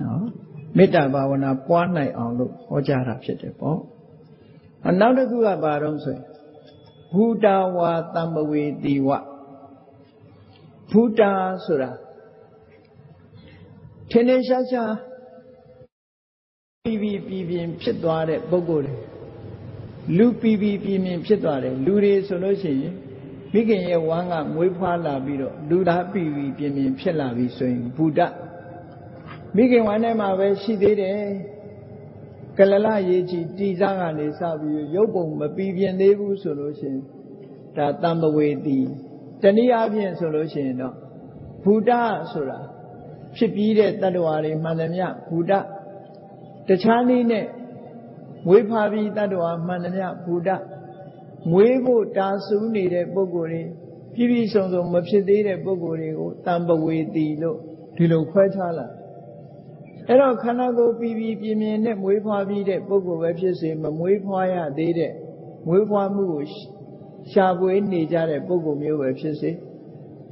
နော်မေတ္တာဘာဝနာပွားနိုင်အောင်လို့ဟောကြားတာဖြစ်တယ်ပေါ့နောက်တစ်ခုကဘာတော့ဆိုရင်ဘူတာဝါတမ္ပဝေတိဝဘူတာဆိုတာထင်းထင်းရှားရှားပြီးပြင်းဖြစ်သွားတဲ့ပုဂ္ဂိုလ်တွေလူပြီးပြင်းဖြစ်သွားတယ်လူတွေဆိုလို့ရှိရင်မိခင်ရဲ့ဝမ်းကမွေးဖွားလာပြီးတော့လူသားပြီးပြင်းဖြစ်လာပြီဆိုရင်ဘူတမိခင်ဝမ်းထဲမှာပဲရှိသေးတယ်ကလလရေကြီးတီစားကနေစပြီးရုပ်ပုံမပြီးပြင်းသေးဘူးဆိုလို့ရှိရင်ဒါတမ္ပဝေတိတနည်းအားဖြင့်ဆိုလို့ရှိရင်တော့ဘူတဆိုတာဖြစ်ပြီးတဲ့တတ္တဝါတွေမှန်သမျှဘူတတခြားနည်းနဲ့မွေးဖွားပြီးတတ္တဝါမှန်သမျှဘူတမွေးဖို့တာဆူနေတဲ့ပုဂ္ဂိုလ်တွေပြည့်စုံမဖြစ်သေးတဲ့ပုဂ္ဂိုလ်တွေကိုတမ္ပဝေတိလို့ဒီလိုခွဲခြားလာအဲ့တော့ခန္ဓာကိုယ်ပြီးပြင်းနဲ့မွေးဖွားပြီးတဲ့ပုဂ္ဂိုလ်ပဲဖြစ်စေမမွေးဖွားရသေးတဲ့မွေးဖွားမှုကိုရှာဖွေနေကြတဲ့ပုဂ္ဂိုလ်မျိုးပဲဖြစ်စေ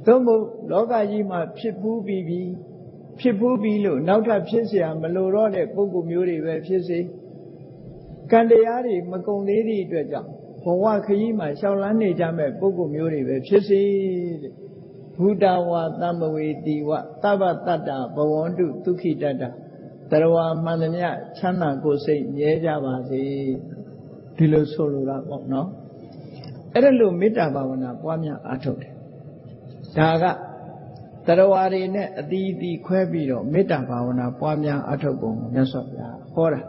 သို့မဟုတ်လောကကြီးမှာဖြစ်ဖူးပြီးလို့နောက်ထပ်ဖြစ်เสียမလိုတော့တဲ့ပုဂ္ဂိုလ်မျိုးတွေပဲဖြစ်စေကံတရားတွေမကုန်သေးသည့်အတွက်ကြောင့်ဘဝခရီးမှာရှောင်လန်းနေကြမဲ့ပုဂ္ဂိုလ်မျိုးတွေပဲဖြစ်စေတဲ့ဘူတာဝါတမ္ပဝေတိဝသဗ္ဗတတ္တဘဝန္တုဒုက္ခိတတ္တတရဝမှန်သမျှချမ်းသာကိုယ်စိတ်မြဲကြပါစေဒီလိုဆိုလိုတာပေါ့နော်အဲ့ဒါလို့မေတ္တာဘာဝနာပွားများအားထုတ်တယ်ဒါကတရဝါတွေနဲ့အတီးတီခွဲပြီးတော့မေတ္တာဘာဝနာပွားများအားထုတ်ပုံကိုမြတ်စွာဘုရားဟောတာ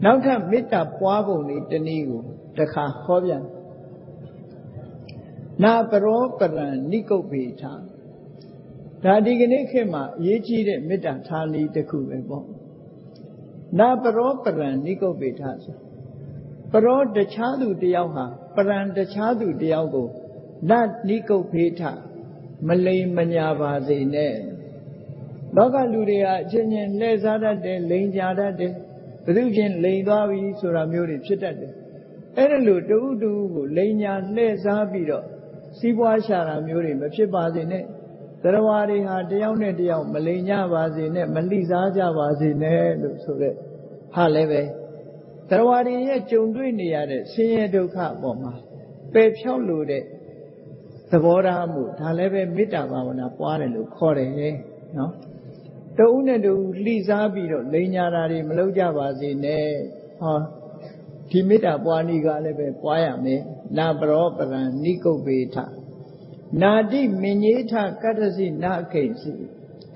နောက်ထပ်မေတ္တာပွားပုံလေးတစ်နည်းကိုတစ်ခါဟောပြန်နာပရောပရံနိကုပ္ပေထဒါဒီကနေ့ခေတ်မှာအရေးကြီးတဲ့မေတ္တာထားနည်းတစ်ခုပဲပေါ့နာပရောပရံနိကုပ္ပေထဆိုပရောတခြားသူတယောက်ဟာပရံတခြားသူတယောက်ကိုနတ်နိကုပ္ပေထမလိမ်မညာပါစေနဲ့လောကလူတွေဟာအချင်းချင်းလှည့်စားတတ်တယ်လိမ်ကြတတ်တယ်ဘယ်သူချင်းလိမ်သွားပြီဆိုတာမျိုးတွေဖြစ်တတ်တယ်အဲ့ဒါလို့တူတူကိုလိမ်ညာလှည့်စားပြီးတော့စီးပွားရှာတာမျိုးတွေမဖြစ်ပါစေနဲ့တရားဝါတွေဟာတယောက်နဲ့တယောက်မလိမ်ကြပါစေနဲ့မလိစားကြပါစေနဲ့လို့ဆိုတဲ့ဟာလည်းပဲတရားဝါတွေရဲ့ကြုံတွေ့နေရတဲ့ဆင်းရဲဒုက္ခအပေါ်မှာပယ်ဖြောက်လို့တဲ့ သဘောထားမှုဒါလည်းပဲမေတ္တာဘာဝနာပွားတယ်လို့ခေါ်တယ်နော်တဦးနဲ့တူလှိစားပြီးတော့လိန်ညာတာတွေမလုပ်ကြပါစေနဲ့ဟောဒီမေတ္တာပွားနည်းကလည်းပဲပွားရမယ်နာပရောပရံနိကုပ္ပေထနာတိမင်္ဂေထကတ္တစီနာခိဉ္စီ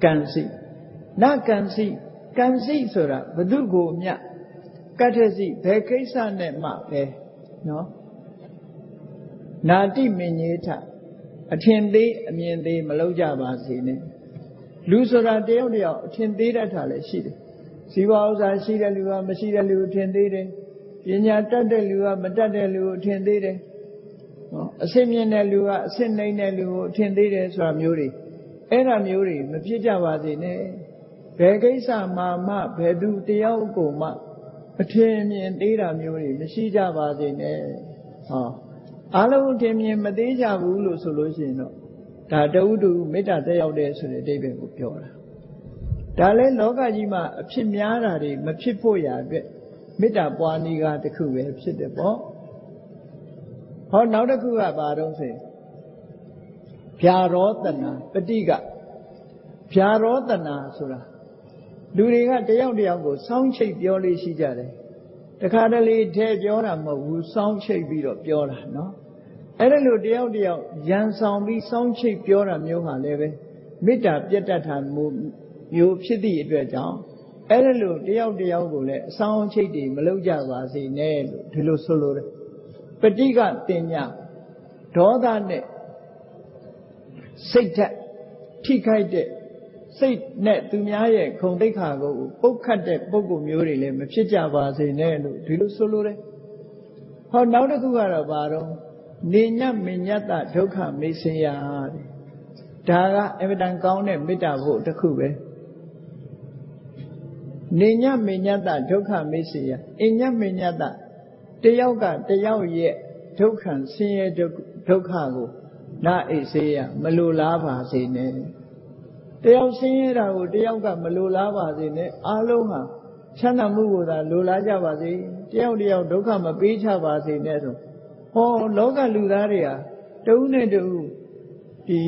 ကံစီနာကံစီကံစီဆိုတာဘု து ကိုမြတ်ကတ္တစီဘယ်ကိစ္စနဲ့မှပဲနော်နာတိမင်္ဂေထအထင်သေးအမြင်သေးမလုပ်ကြပါစေနဲ့လူဆိုတာတယောက်တယောက်အထင်သေးတတ်တာလည်းရှိတယ်ဇီဝဥစ္စာရှိတဲ့လူကမရှိတဲ့လူကိုထင်သေးတယ်ပညာတတ်တဲ့လူကမတတ်တဲ့လူကိုထင်သေးတယ်နော်အစစ်မြင့်တဲ့လူကအစစ်နှိမ့်တဲ့လူကိုထင်သေးတယ်ဆိုတာမျိုးတွေအဲ့ဒါမျိုးတွေမဖြစ်ကြပါစေနဲ့ဘယ်ကိစ္စမှဘယ်သူတယောက်ကိုမှအထင်မြင်သေးတာမျိုးတွေမရှိကြပါစေနဲ့ဟောအားလုံးအထင်မြင်မသေးကြဘူးလို့ဆိုလို့ရှိရင်တော့ဒါတဝုတူမေတ္တာတက်ရောက်တဲ့ဆိုတဲ့အဓိပ္ပာယ်ကိုပြောတာဒါလည်းလောကကြီးမှာအဖြစ်များတာတွေမဖြစ်ဖို့ရာအတွက်မေတ္တာပွားနည်းကတခုပဲဖြစ်တယ်ပေါ့ဟောနောက်တစ်ခုကဘာတော့ဆိုရင်ဗျာရောတနာပဋိကဗျာရောတနာဆိုတာလူတွေကတယောက်တယောက်ကိုစောင်းချိတ်ပြောလေးရှိကြတယ်တခါတလေထဲပြောတာမဟုတ်ဘူးစောင်းချိတ်ပြီးတော့ပြောတာနော်အဲ့ဒါလို့တယောက်တယောက်ရန်ဆောင်ပြီးစောင်းချိတ်ပြောတာမျိုးဟာလည်းပဲမေတ္တာပြတ်တတ်တာမျိုးဖြစ်သည့်အတွက်ကြောင့်အဲ့ဒါလို့တယောက်တယောက်ကိုလည်းအဆောင်ချိတ်တွေမလုပ်ကြပါစေနဲ့လို့ဒီလိုဆိုလိုတယ်ပဋိကတင်ညာဒေါသနဲ့စိတ်ဓာတ်ထိခိုက်တဲ့စိတ်နဲ့သူများရဲ့ခုံတိတ်ခါကိုပုတ်ခတ်တဲ့ပုံကိုမျိုးတွေလည်းမဖြစ်ကြပါစေနဲ့လို့ဒီလိုဆိုလိုတယ်ဟောနောက်တစ်ခုကတော့ဘာတော့နေညမညတ္တဒုက္ခမေ့စရာတဲ့ဒါကအမြဲတမ်းကောင်းတဲ့မေတ္တာဖို့တစ်ခုပဲနေညမညတ္တဒုက္ခမေ့စရာအညမညတ္တတယောက်ကတယောက်ရဲ့ဒုက္ခဆင်းရဲဒုက္ခကိုနာအိစေရမလိုလားပါစေနဲ့တယောက်ဆင်းရဲတာကိုတယောက်ကမလိုလားပါစေနဲ့အားလုံးဟာချမ်းသာမှုကိုသာလိုလားကြပါစေတယောက်တယောက်ဒုက္ခမပေးချပါစေနဲ့ဆိုဟောလောကလူသားတွေဟာတဦးနဲ့တဦးဒီ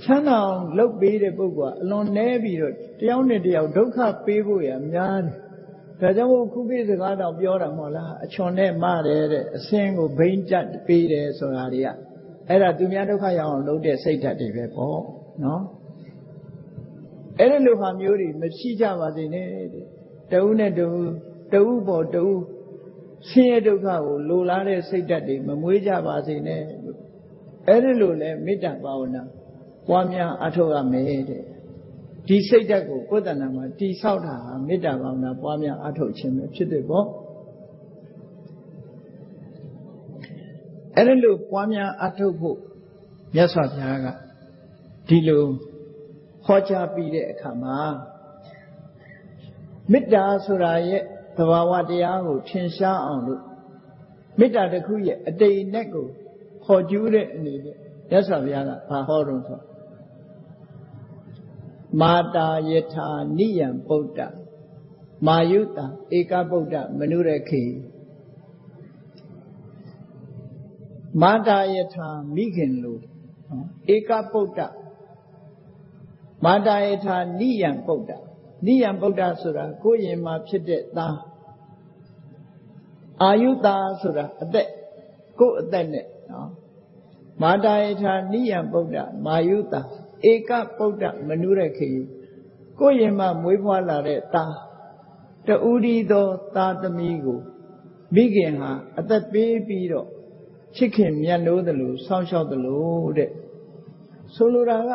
ချမ်းသာအောင်လုပ်ပေးတဲ့ပုဂ္ဂိုလ်ကအလွန်နည်းပြီးတော့တယောက်နဲ့တယောက်ဒုက္ခပေးဖို့ရများတယ်ဒါကြောင့်မို့ခုခေတ်စကားတော့ပြောတာမဟုတ်လားအချွန်နဲ့မတယ်တဲ့အစင်းကိုဘိန်းတက်ပေးတယ်ဆိုတာတွေကအဲ့ဒါသူများဒုက္ခရောက်အောင်လုပ်တဲ့စိတ်ဓာတ်တွေပဲပေါ့နော်အဲ့ဒီလိုဟာမျိုးတွေမရှိကြပါစေနဲ့တဦးနဲ့တဦးပေါ်တဦးဆင်းရဲဒုက္ခကိုလိုလားတဲ့စိတ်ဓာတ်တွေမမွေးကြပါစေနဲ့အဲ့ဒီလိုလဲမေတ္တာဘာဝနာပွားများအထောက်ရမယ်တဲ့ဒီစိတ်ဓာတ်ကိုကိုယ်တဏ္ဍာမှာတိဆောက်တာဟာမေတ္တာဘာဝနာပွားများအထောက်ခြင်းပဲဖြစ်တယ်ပေါ့အဲ့ဒီလိုပွားများအထောက်ဖို့မြတ်စွာဘုရားကဒီလိုဟောကြားပြီးတဲ့အခါမှာမေတ္တာဆိုတာရဲ့သဘာဝတရားကိုထင်ရှားအောင်လို့မေတ္တာတစ်ခုရဲ့အတိတ်နဲ့ကိုခေါ်ကျူးတဲ့အနေနဲ့မြတ်စွာဘုရားကဘာဟောတော့ဆိုမာတာယထာနိယံပုဒ္ဒမာယုတာဧကပုဒ္ဒမနုရခေမာတာယထာမိခင်လိုဧကပုဒ္ဒမာတာယထာနိယံပုဒ္ဒနိယံပုဒ္ဒဆိုတာကိုယ်ရင်မှာဖြစ်တဲ့သားအာယုတာဆိုတာအသက်ကိုယ်အသက်နဲ့နော်မာတာယထာနိယံပုဒ္ဒမာယုတာဧကပုဒ္ဒမနုရခေကိုယ်ရင်မှာမွေးဖွားလာတဲ့သားတူဒီသောသားသမီးကိုမိခင်ဟာအသက်ပေးပြီးတော့ချစ်ခင်မြတ်နိုးသလိုစောင့်ရှောက်သလိုတဲ့ဆိုလိုတာက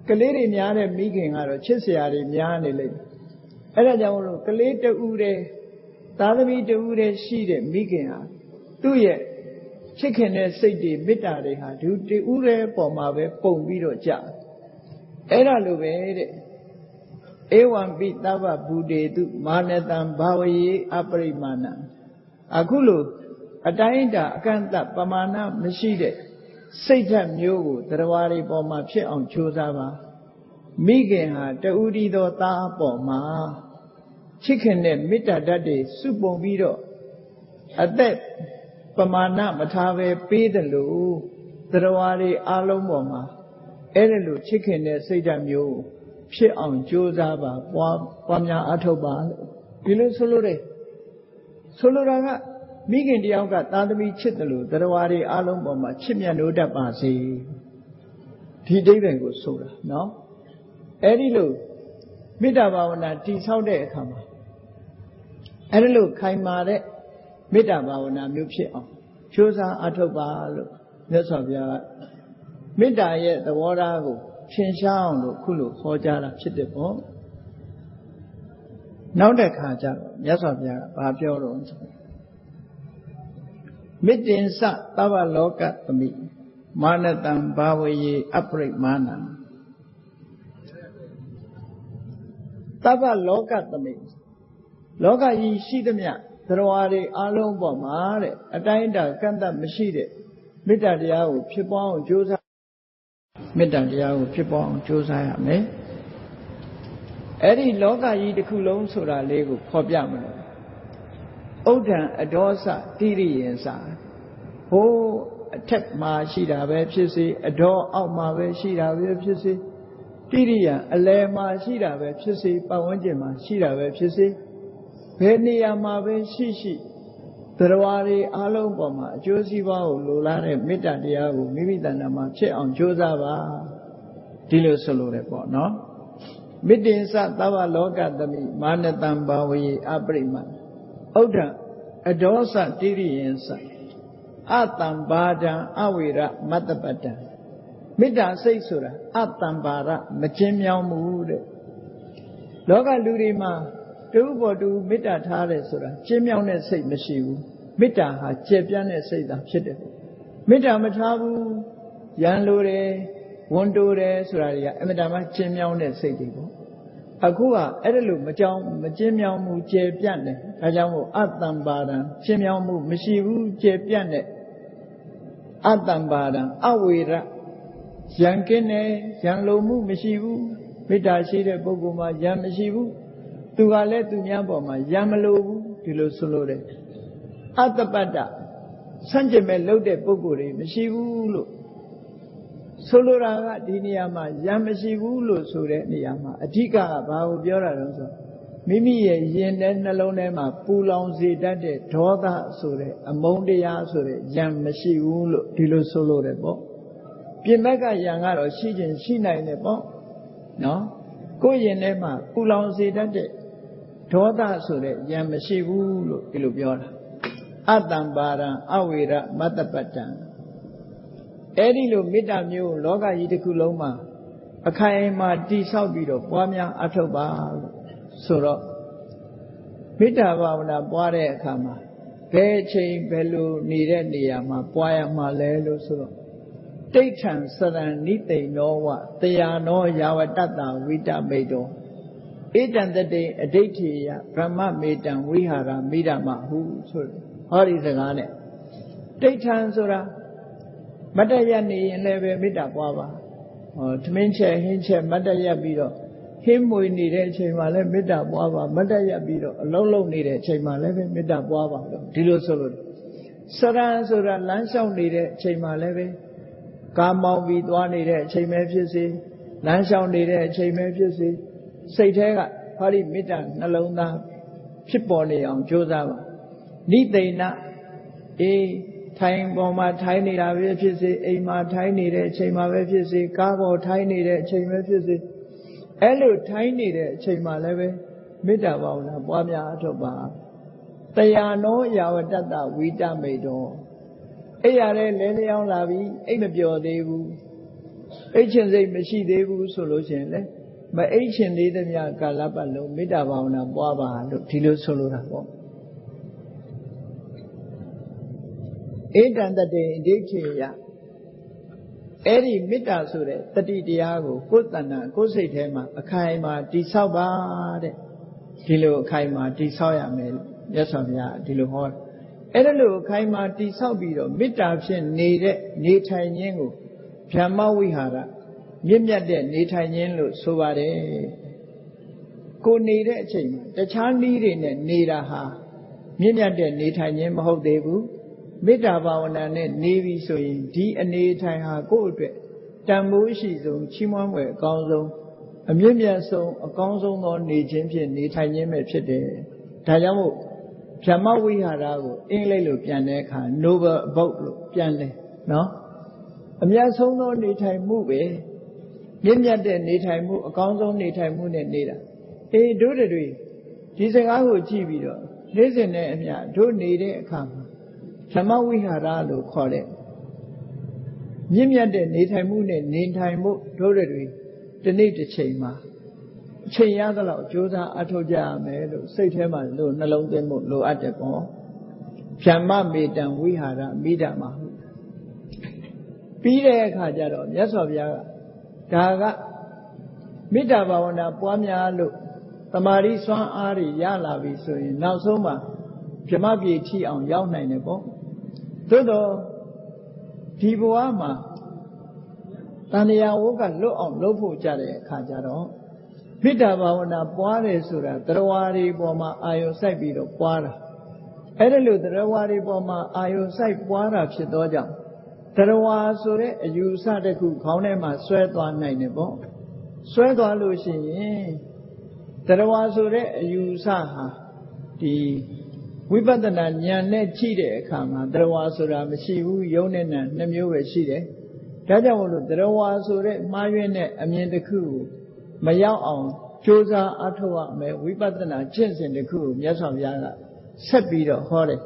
ကလေးတွေများတဲ့မိခင်ကတော့ချစ်စရာတွေများနေလိမ့်မယ်အဲ့ဒါကြောင့်မလို့ကလေးတူတဲ့သားသမီးတူတဲ့ရှိတဲ့မိခင်ဟာသူ့ရဲ့ချစ်ခင်တဲ့စိတ်တွေမေတ္တာတွေဟာသူတူတဲ့ပုံမှာပဲပုံပြီးတော့ကြာအဲ့ဒါလိုပဲတဲ့ဧဝံပိသဗ္ဗဘူတေတုမာနတံဘာဝယေအပရိမာဏအခုလိုအတိုင်းအတာအကန့်အသတ်ပမာဏမရှိတဲ့စိတ်ဓာတ်မျိုးကိုတရားတွေပေါ်မှာဖြစ်အောင်ကြိုးစားပါမိခင်ဟာတူဒီသောသားအပေါ်မှာချစ်ခင်တဲ့မေတ္တာဓာတ်တွေစုပုံပြီးတော့အသက်ပမာဏမထားပဲပေးတယ်လို့ တရားတွေအားလုံးပေါ်မှာအဲ့ဒါလို့ချစ်ခင်တဲ့စိတ်ဓာတ်မျိုးဖြစ်အောင်ကြိုးစားပါပွားများအားထုတ်ပါလို့ဒီလိုဆိုလိုတယ်ဆိုလိုတာကမိခင်တယောက်ကသားသမီးချစ်တယ်လို့တရားတွေအားလုံးပေါ်မှာချစ်မြတ်နိုးတတ်ပါစေဒီအဓိပ္ပာယ်ကိုဆိုတာနော်အဲ့ဒီလိုမေတ္တာဘာဝနာတည်ဆောက်တဲ့အခါမှာအဲ့ဒီလိုခိုင်မာတဲ့မေတ္တာဘာဝနာမျိုးဖြစ်အောင်ကြိုးစားအားထုတ်ပါလို့မြတ်စွာဘုရားကမေတ္တာရဲ့သဘောထားကိုရှင်းရှားအောင်လို့ခုလိုဟောကြားတာဖြစ်တယ်ပေါ့နောက်တစ်ခါကျတော့မြတ်စွာဘုရားကဘာပြောတော့မေတ္တင်စသဗ္ဗလောကသမိမာနတံဘာဝယေအပရိမာဏံသဗ္ဗလောကသမိလောကကြီးရှိသမျှသရဝါတွေအလုံးပေါ်မှာတဲ့အတိုင်းအတာကန့်သတ်မရှိတဲ့မေတ္တာတရားကိုဖြစ်ပွားအောင်ကြိုးစားမေတ္တာတရားကိုဖြစ်ပွားအောင်ကြိုးစားရမယ်အဲ့ဒီလောကကြီးတစ်ခုလုံးဆိုတာလေးကိုဖော်ပြမလို့ဥဒ္ဒံအဒောစတိရိယင်္စဟိုးအထက်မှာရှိတာပဲဖြစ်စေအဒေါအောက်မှာပဲရှိတာပဲဖြစ်စေတိရိယံအလယ်မှာရှိတာပဲဖြစ်စေပတ်ဝန်းကျင်မှာရှိတာပဲဖြစ်စေဘယ်နေရာမှာပဲရှိသရဝါတွေအားလုံးပေါ်မှာအကျိုးစီးပွားကိုလိုလားတဲ့မေတ္တာတရားကိုမိမိတဏ္ဍာမှာဖြစ်အောင်ကြိုးစားပါဒီလိုဆိုလိုတယ်ပေါ့နော်မေတ္တင်စသဗ္ဗလောကသမိမာနတံဘာဝယေအပရိမဥဒ္ဒံအဒောစတိရိယင်္စအတံဘာဒံအဝေရမတ္တပတ္တံမေတ္တာစိတ်ဆိုတာအတံဘာရမကျဉ်းမြောင်းမှုတဲ့လောကလူတွေမှာတူပေါ်တူမေတ္တာထားတယ်ဆိုတာကျဉ်းမြောင်းတဲ့စိတ်မရှိဘူးမေတ္တာဟာကျယ်ပြန့်တဲ့စိတ်သာဖြစ်တယ်မေတ္တာမထားဘူးရန်လိုတယ်ဝန်တိုတယ်ဆိုတာတွေကအမြဲတမ်းကျဉ်းမြောင်းတဲ့စိတ်တွေပေါ့အခုကအဲ့ဒါလို့မကျဉ်းမြောင်းမှုကျယ်ပြန့်တယ်ဒါကြောင့်မို့အတ္တံပါဒံကျဉ်းမြောင်းမှုမရှိဘူးကျယ်ပြန့်တဲ့အတ္တံပါဒံအဝေရရန်ကင်းတယ်ရန်လိုမှုမရှိဘူးမေတ္တာရှိတဲ့ပုဂ္ဂိုလ်မှာရန်မရှိဘူးသူကလည်းသူများပေါ်မှာရံမလို့ဘူးဒီလိုဆိုလို့တယ်အတ္တပတ္တဆန့်ကျင်မဲ့လုပ်တဲ့ပုဂ္ဂိုလ်တွေမရှိဘူးလို့ဆိုလိုတာကဒီနေရာမှာရံမရှိဘူးလို့ဆိုတဲ့နေရာမှာအဓိကကဘာကိုပြောတာလဲဆိုမိမိရဲ့ရင်ထဲနှလုံးထဲမှာပူလောင်စေတတ်တဲ့ဒေါသဆိုတဲ့အမုန်းတရားဆိုတဲ့ရံမရှိဘူးလို့ဒီလိုဆိုလို့တယ်ပေါ့ပြင်ဘက်ကရံကတော့ရှိခြင်းရှိနိုင်တယ်ပေါ့နော်ကိုယ်ရင်ထဲမှာပူလောင်စေတတ်တဲ့ဒေါသဆိုတဲ့ဉာဏ်မရှိဘူးလို့ဒီလိုပြောတာအတ္တံပါရံအဝေရမတ္တပတ္တံအဲ့ဒီလိုမေတ္တာမျိုးလောကကြီးတစ်ခုလုံးမှာအခိုင်အမာတည်ဆောက်ပြီးတော့ပွားများအထောက်ပါလို့ဆိုတော့မေတ္တာဘာဝနာပွားတဲ့အခါမှာဘယ်အချိန်ဘယ်လိုနေတဲ့နေရာမှာပွားရမှာလဲလို့ဆိုတော့တိဋ္ဌံစရဏနိသိဏောဝတယာနောယာဝတ္တဝိတမိတောဧတံတတေအဋိဋ္ဌိယဗြဟ္မမေတံဝိဟာရမိဓမ္မဟုဆိုဟောဒီစကားနဲ့တိဋ္ဌံဆိုတာမတ္တရနေရင်လည်းပဲမေတ္တာပွားပါသမင်းချက်ဟင်းချက်မတ္တရပြီးတော့ဟင်းမွေနေတဲ့အချိန်မှာလည်းမေတ္တာပွားပါမတ္တရပြီးတော့အလုံးလုံးနေတဲ့အချိန်မှာလည်းပဲမေတ္တာပွားပါလို့ဒီလိုဆိုလို့စရံဆိုတာလမ်းလျှောက်နေတဲ့အချိန်မှာလည်းပဲကားမောင်းပြီးသွားနေတဲ့အချိန်ပဲဖြစ်စေလမ်းလျှောက်နေတဲ့အချိန်ပဲဖြစ်စေစိတ်ထဲကဟောဒီမေတ္တာနှလုံးသားဖြစ်ပေါ်နေအောင်ကြိုးစားပါနိသိဏထိုင်ပေါ်မှာထိုင်နေတာပဲဖြစ်စေအိမ်မှာထိုင်နေတဲ့အချိန်မှာပဲဖြစ်စေကားပေါ်ထိုင်နေတဲ့အချိန်ပဲဖြစ်စေအဲ့လိုထိုင်နေတဲ့အချိန်မှာလည်းပဲမေတ္တာဘာဝနာပွားများအထောက်ပါတယာနောယာဝတ္တဝိတမိတောအဲ့ရတဲ့လဲလျောင်းလာပြီအိတ်မပျော်သေးဘူးအိတ်ချင်စိတ်မရှိသေးဘူးဆိုလို့ရှိရင်လေမအိတ်ချင်သေးသမျှကာလပတ်လုံးမေတ္တာဘာဝနာပွားပါလို့ဒီလိုဆိုလိုတာပေါ့ဧတံတတေအဋိဋ္ဌိယအဲ့ဒီမေတ္တာဆိုတဲ့တတိတရားကိုကိုယ်တဏ္ဍာကိုယ်စိတ်ထဲမှာအခိုင်အမာတည်ဆောက်ပါတဲ့ဒီလိုအခိုင်အမာတည်ဆောက်ရမယ်မြတ်စွာဘုရားဒီလိုဟောတယ်အဲ့ဒါလိုအခိုင်အမာတည်ဆောက်ပြီးတော့မေတ္တာဖြင့်နေတဲ့နေထိုင်ခြင်းကိုဗြဟ္မဝိဟာရမြင့်မြတ်တဲ့နေထိုင်ခြင်းလို့ဆိုပါတယ်ကိုနေတဲ့အချိန်မှာတခြားနည်းတွေနဲ့နေတာဟာမြင့်မြတ်တဲ့နေထိုင်ခြင်းမဟုတ်သေးဘူး မေတ္တာဘာဝနာနဲ့နေပြီဆိုရင်ဒီအနေထိုင်ဟာကိုယ့်အတွက်တန်ဖိုးရှိဆုံးချီးမွမ်းဖွယ်အကောင်းဆုံးအမြင့်မြတ်ဆုံးအကောင်းဆုံးသောနေခြင်းဖြင့်နေထိုင်ခြင်းပဲဖြစ်တယ်ဒါကြောင့်မို့ဗြဟ္မဝိဟာရကိုအင်္ဂလိပ်လိုပြန်တဲ့အခါ noble abode လို့ပြန်တယ်နော်အမြတ်ဆုံးသောနေထိုင်မှုပဲမြင့်မြတ်တဲ့နေထိုင်မှုအကောင်းဆုံးနေထိုင်မှုနဲ့နေတာတို့တွေဒီစကားကိုကြည့်ပြီးတော့နေ့စဉ်နဲ့အမျှတို့နေတဲ့အခါမှာဗြဟ္မဝိဟာရလို့ခေါ်တဲ့မြင့်မြတ်တဲ့နေထိုင်မှုနဲ့နေထိုင်မှုတို့တွေဒီနေ့တစ်ချိန်မှာအချိန်ရသလောက်ကြိုးစားအထောက်ကြရမယ်လို့စိတ်ထဲမှာလို့နှလုံးသွင်းဖို့လိုအပ်တယ်ပေါ့ဗြဟ္မမေတံဝိဟာရမိဓမ္မာဟုပြီးတဲ့အခါကျတော့မြတ်စွာဘုရားကဒါကမေတ္တာဘာဝနာပွားများလို့တမာရီစွမ်းအားတွေရလာပြီဆိုရင်နောက်ဆုံးမှာဗြဟ္မပြေထီအောင်ရောက်နိုင်တယ်ပေါ့သို့တော့ဒီဘဝမှာတဏှာဝကလွတ်အောင်လုပ်ဖို့ကြတဲ့အခါကျတော့မေတ္တာဘာဝနာပွားတယ်ဆိုတာတရားဝါတွေပေါ်မှာအာယုစိုက်ပြီးတော့ပွားတာအဲ့ဒါလို့တရားဝါတွေပေါ်မှာအာယုစိုက်ပွားတာဖြစ်သောကြောင့်တရားဝါဆိုတဲ့အယူအဆတစ်ခုခေါင်းထဲမှာဆွဲသွားနိုင်တယ်ပေါ့ဆွဲသွားလို့ရှိရင်တရားဝါဆိုတဲ့အယူအဆဟာဒီဝိပဿနာဉာဏ်နဲ့ကြည့်တဲ့အခါမှာတရားဝါဆိုတာမရှိဘူးယုံနဲ့နံနှစ်မျိုးပဲရှိတယ်ဒါကြောင့်မို့လို့တရားဝါဆိုတဲ့မှားယွင်းတဲ့အမြင်တစ်ခုကိုမရောက်အောင်ကြိုးစားအထောက်ရမယ်ဝိပဿနာကျင့်စဉ်တစ်ခုကိုမြတ်စွာဘုရားကဆက်ပြီးတော့ဟောတယ်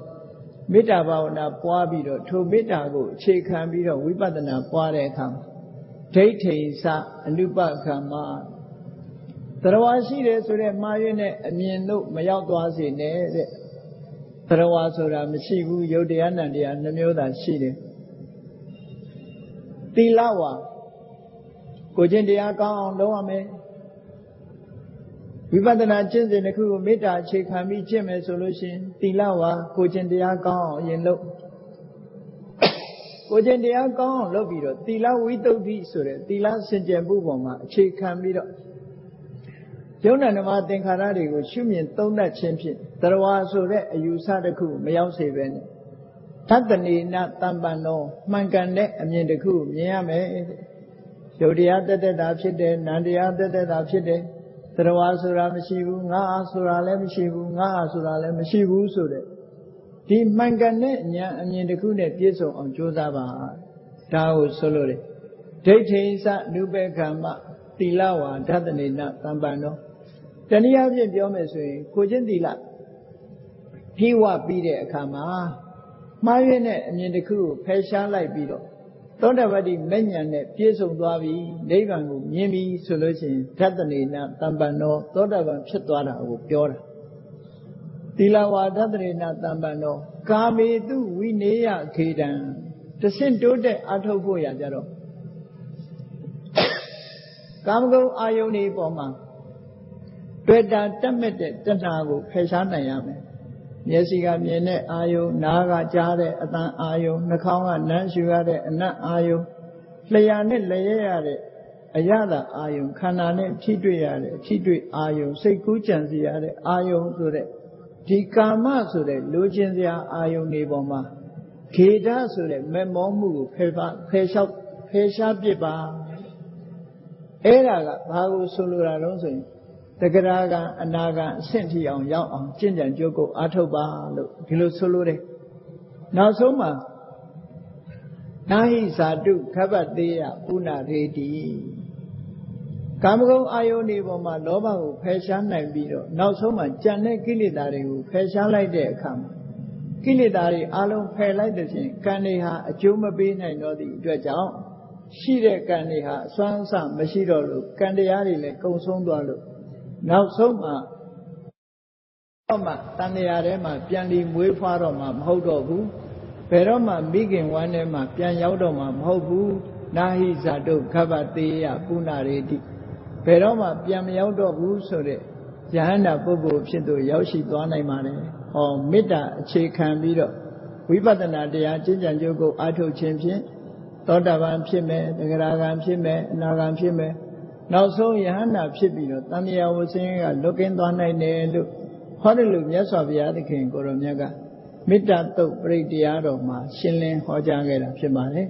မေတ္တာဘာဝနာပွားပြီးတော့ထိုမေတ္တာကိုအခြေခံပြီးတော့ဝိပဿနာပွားတဲ့အခါမှာဒိဋ္ဌိစအနုပကမ္မတရားဝါရှိတယ်ဆိုတဲ့မှားယွင်းတဲ့အမြင်တို့မရောက်သွားစေနဲ့တဲ့တရားဝါဆိုတာမရှိဘူးယုတ်တရားနံတရားနှမျိုးသာရှိတယ်သီလဝါကိုကျင့်တရားကောင်းအောင်လုပ်ရမယ်ဝိပဿနာကျင့်စဉ်တစ်ခုကိုမေတ္တာအခြေခံပြီးကျင့်မယ်ဆိုလို့ရှိရင်သီလဝါကိုကျင့်တရားကောင်းအောင်အရင်လုပ်ကိုကျင့်တရားကောင်းအောင်လုပ်ပြီးတော့သီလဝိသုဒ္ဓိဆိုတဲ့သီလစင်ကြယ်မှုပေါ်မှာအခြေခံပြီးတော့ယုံနာဓမ္မသင်္ခါရတွေကိုရှုမြင်သုံးသပ်ခြင်းဖြင့်တရားဝါဆိုတဲ့အယူဆတစ်ခုမရောက်စေပဲနဲ့သတ္တနေနတမ္ပန္နောမှန်ကန်တဲ့အမြင်တစ်ခုမြင်ရမယ်ယုတ်တရားတက်တက်တာဖြစ်တယ်နံတရားတက်တက်တာဖြစ်တယ်တရားဝါဆိုတာမရှိဘူးငါအားဆိုတာလည်းမရှိဘူးငါအားဆိုတာလည်းမရှိဘူးဆိုတဲ့ဒီမှန်ကန်တဲ့ဉာဏ်အမြင်တစ်ခုနဲ့ပြည့်စုံအောင်ကြိုးစားပါဒါကိုဆိုလို့တယ်ဒိဋ္ဌိစနုပေက္ခမသီလဝါဒတ္တနေနတမ္ပန္နောတနည်းအားဖြင့်ပြောမယ်ဆိုရင်ကိုချင်းသီလဖြည့်ဝပြီးတဲ့အခါမှာမှားယွင်းတဲ့အမြင်တစ်ခုကိုဖယ်ရှားလိုက်ပြီးတော့သောတာပတိမဉ္ဇဉ်နဲ့ပြည့်စုံသွားပြီနိဗ္ဗာန်ကိုမြင်ပြီဆိုလို့ရှိရင်ဓတ္တနေနတမ္ပန္နောသောတာပန်ဖြစ်သွားတာကိုပြောတာသီလဝါဒတ္တနေနတမ္ပန္နောကာမေတုဝိနေယခေတံတဆင့်တိုးတက်အထောက်ဖို့ရကြတော့ကာမဂုဏ်အာယုန်ဒီပေါ်မှာတွေ့တာတက်မဲ့တဲ့တဏှာကိုဖယ်ရှားနိုင်ရမယ်မျက်စိကမြင်တဲ့အာယုန်နားကကြားတဲ့အသံအာယုန်နှာခေါင်းကနမ်းရှူရတဲ့အနတ်အာယုန်လျှာနဲ့လျက်ရတဲ့အရသာအာယုန်ခန္ဓာနဲ့ထိတွေ့ရတဲ့ထိတွေ့အာယုန်စိတ်ကူးကြံစီရတဲ့အာယုန်ဆိုတဲ့ဒီကာမဆိုတဲ့လိုချင်စရာအာယုန်တွေပေါ်မှာခေတ္တဆိုတဲ့မမောမှုကိုဖယ်ရှားပစ်ပါအဲ့ဒါကဘာကိုဆိုလိုတာလဲဆိုရင်တဂရကံအနာကံအဆင့်ထိအောင်ရောက်အောင်ကျင့်ကြံကြိုးကုပ်အားထုတ်ပါလို့ဒီလိုဆိုလိုတယ်နောက်ဆုံးမှာနာဟိဇာတုခဗ္ဗတေယပုဏ္ဏရေတိကာမဂုဏ်အာယုန်ဒီပေါ်မှာလောဘကိုဖယ်ရှားနိုင်ပြီးတော့နောက်ဆုံးမှာကြံတဲ့ကိလေသာတွေကိုဖယ်ရှားလိုက်တဲ့အခါမှာကိလေသာတွေအလုံးဖယ်လိုက်တဲ့ဖြင့်ကံတွေဟာအကျိုးမပေးနိုင်တော့သည့်အတွက်ကြောင့်ရှိတဲ့ကံတွေဟာအစွမ်းအစမရှိတော့လို့ကံတရားတွေလည်းကုန်ဆုံးသွားလို့နောက်ဆုံးမှာတဏှာထဲမှာပြန်ပြီးမွေးဖွားတော့မှာမဟုတ်တော့ဘူးဘယ်တော့မှမိခင်ဝမ်းထဲမှာပြန်ရောက်တော့မှာမဟုတ်ဘူးနာဟိဇာတုခဗ္ဗတေယပုဏ္ဏရေတိဘယ်တော့မှပြန်မရောက်တော့ဘူးဆိုတဲ့ယဟန္တာပုဂ္ဂိုလ်ဖြစ်သူရောက်ရှိသွားနိုင်ပါတယ်ဟောမေတ္တာအခြေခံပြီးတော့ဝိပဿနာတရားကျင့်ကြံကြိုးကိုအားထုတ်ခြင်းဖြင့်သောတာပန်ဖြစ်မယ်သဂရဂံဖြစ်မယ်အနာဂံဖြစ်မယ်နောက်ဆုံးယဟန္တာဖြစ်ပြီးတော့တန်မြာဝဆင်းကလွတ်ကင်းသွားနိုင်တယ်လို့ဟောတယ်လို့မြတ်စွာဘုရားသခင်ကိုရောမြတ်က မေတ္တာတုတ်ပရိတရားတော်မှာရှင်းလင်းဟောကြားခဲ့တာဖြစ်ပါတယ်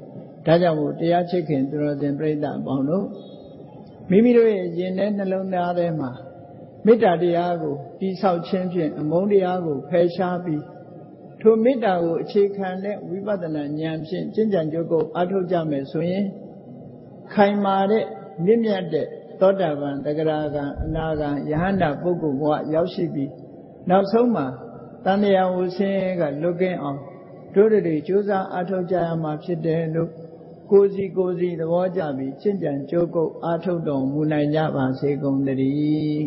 ဒါကြောင့်မို့တရားချစ်ခင်သူတော်စင်ပရိသတ်အပေါင်းတို့မိမိတို့ရဲ့ယင်ထဲနှလုံးသားထဲမှာမေတ္တာတရားကိုတည်ဆောက်ခြင်းဖြင့်အမုန်းတရားကိုဖယ်ရှားပြီးထိုမေတ္တာကိုအခြေခံတဲ့ဝိပဿနာဉာဏ်ဖြင့်ကျင့်ကြံကြိုးကိုအားထုတ်ကြမယ်ဆိုရင်ခိုင်မာတဲ့မြင့်မြတ်တဲ့သောတာပန်တဂရဂံအနာဂံယဟန္တာပုဂ္ဂိုလ်ဘဝရောက်ရှိပြီးနောက်ဆုံးမှာတန်တရားဝဆင်းရဲကလွတ်ကင်းအောင်တို့တွေကြိုးစားအားထုတ်ကြရမှာဖြစ်တယ်လို့ကိုယ်စီသဘောကျပြီးကျင့်ကြံကြိုးကုပ်အားထုတ်တော်မူနိုင်ကြပါစေကုန်သတည်း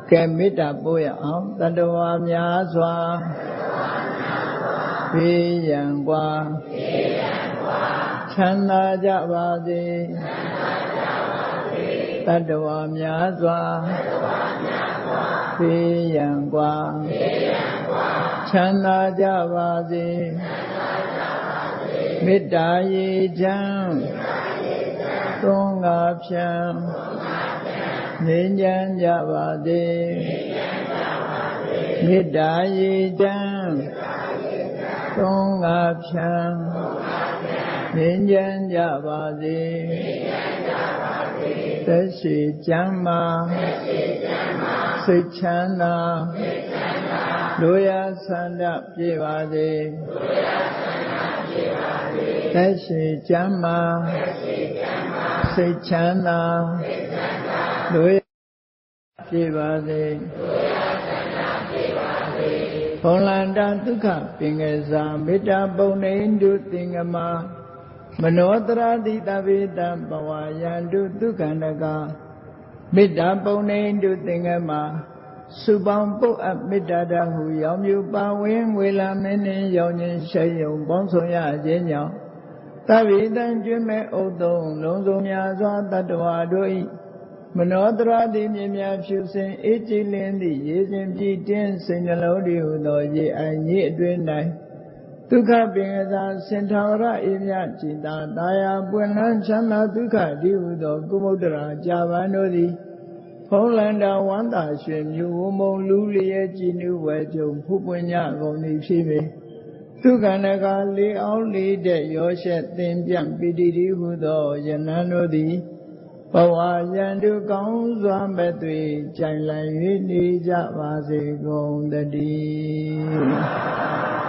ကဲမေတ္တာပို့ရအောင်တတ္တဝါများစွာဘေးရန်กว่าချမ်းသာကြပါစေတတ္တဝါများစွာဘေးရန်กว่าချမ်းသာကြပါစေမေတ္တာရေချမ်းသုံးငါဖြံငြိမ်းချမ်းကြပါစေမေတ္တာရေချမ်းသုံးငါဖြံငြိမ်းချမ်းကြပါစေသက်ရှိကျမ်းမာစိတ်ချမ်းသာလူရဆန္ဒပြည့်ပါစေသက်ရှိကျမ်းမာစိတ်ချမ်းသာလူရပြည့်ပါစေဘုံလန္တဒုက္ခပင်ကစားမေတ္တာပုံနေတုသင်္ကမမနောတရာတိတဗေတံဘဝယန္တုဒုက္ခန္တကမေတ္တာပုံနေတုသင်္ကမစုပေါင်းပုတ်အပ်မေတ္တာတဟုရောင်မြူပါဝင်ငွေလာမင်းနှင့်ရောင်ခြင်းရှိယုံပေါင်းဆောင်ရခြင်းကြောင့်တဗေတံကျွမ်းမဲ့ဥသုံးလုံးစုံများစွာတတ္တဝါတို့၏မနောတရာတိမြင်များဖြူစင်အေးကြည်လင်းသည့်ရေစဉ်ပြည့်တင်းစိတ်နှလုံးတည်ဟုသောရေအိုင်ရေအတွင်း၌ဒုက္ခပင်ကစားစင်ထာဝရအေးမြကြည်သာတာယာပွင့်လန်းချမ်းသာဒုက္ခတည်ဟုသောကုမုဒ္ဒရာကြာပန်တို့သည်ဖုံးလန္တာဝန္တာရွှင်မြူဝမုံလူလျက်ကြည်နူးဝဲကြုံဖူးပွင့်ညကုန်သည်ဖြစ်ပေဒုက္ခန္တကလေးအောင်လေးတဲ့ရောရှက်သင်ပြန့်ပိတိတိဟုသောယနံတို့သည်ဘဝယန္တုကောင်းစွာမဲ့သွေကြိုင်လည်၍နေကြပါစေကုန်တည်း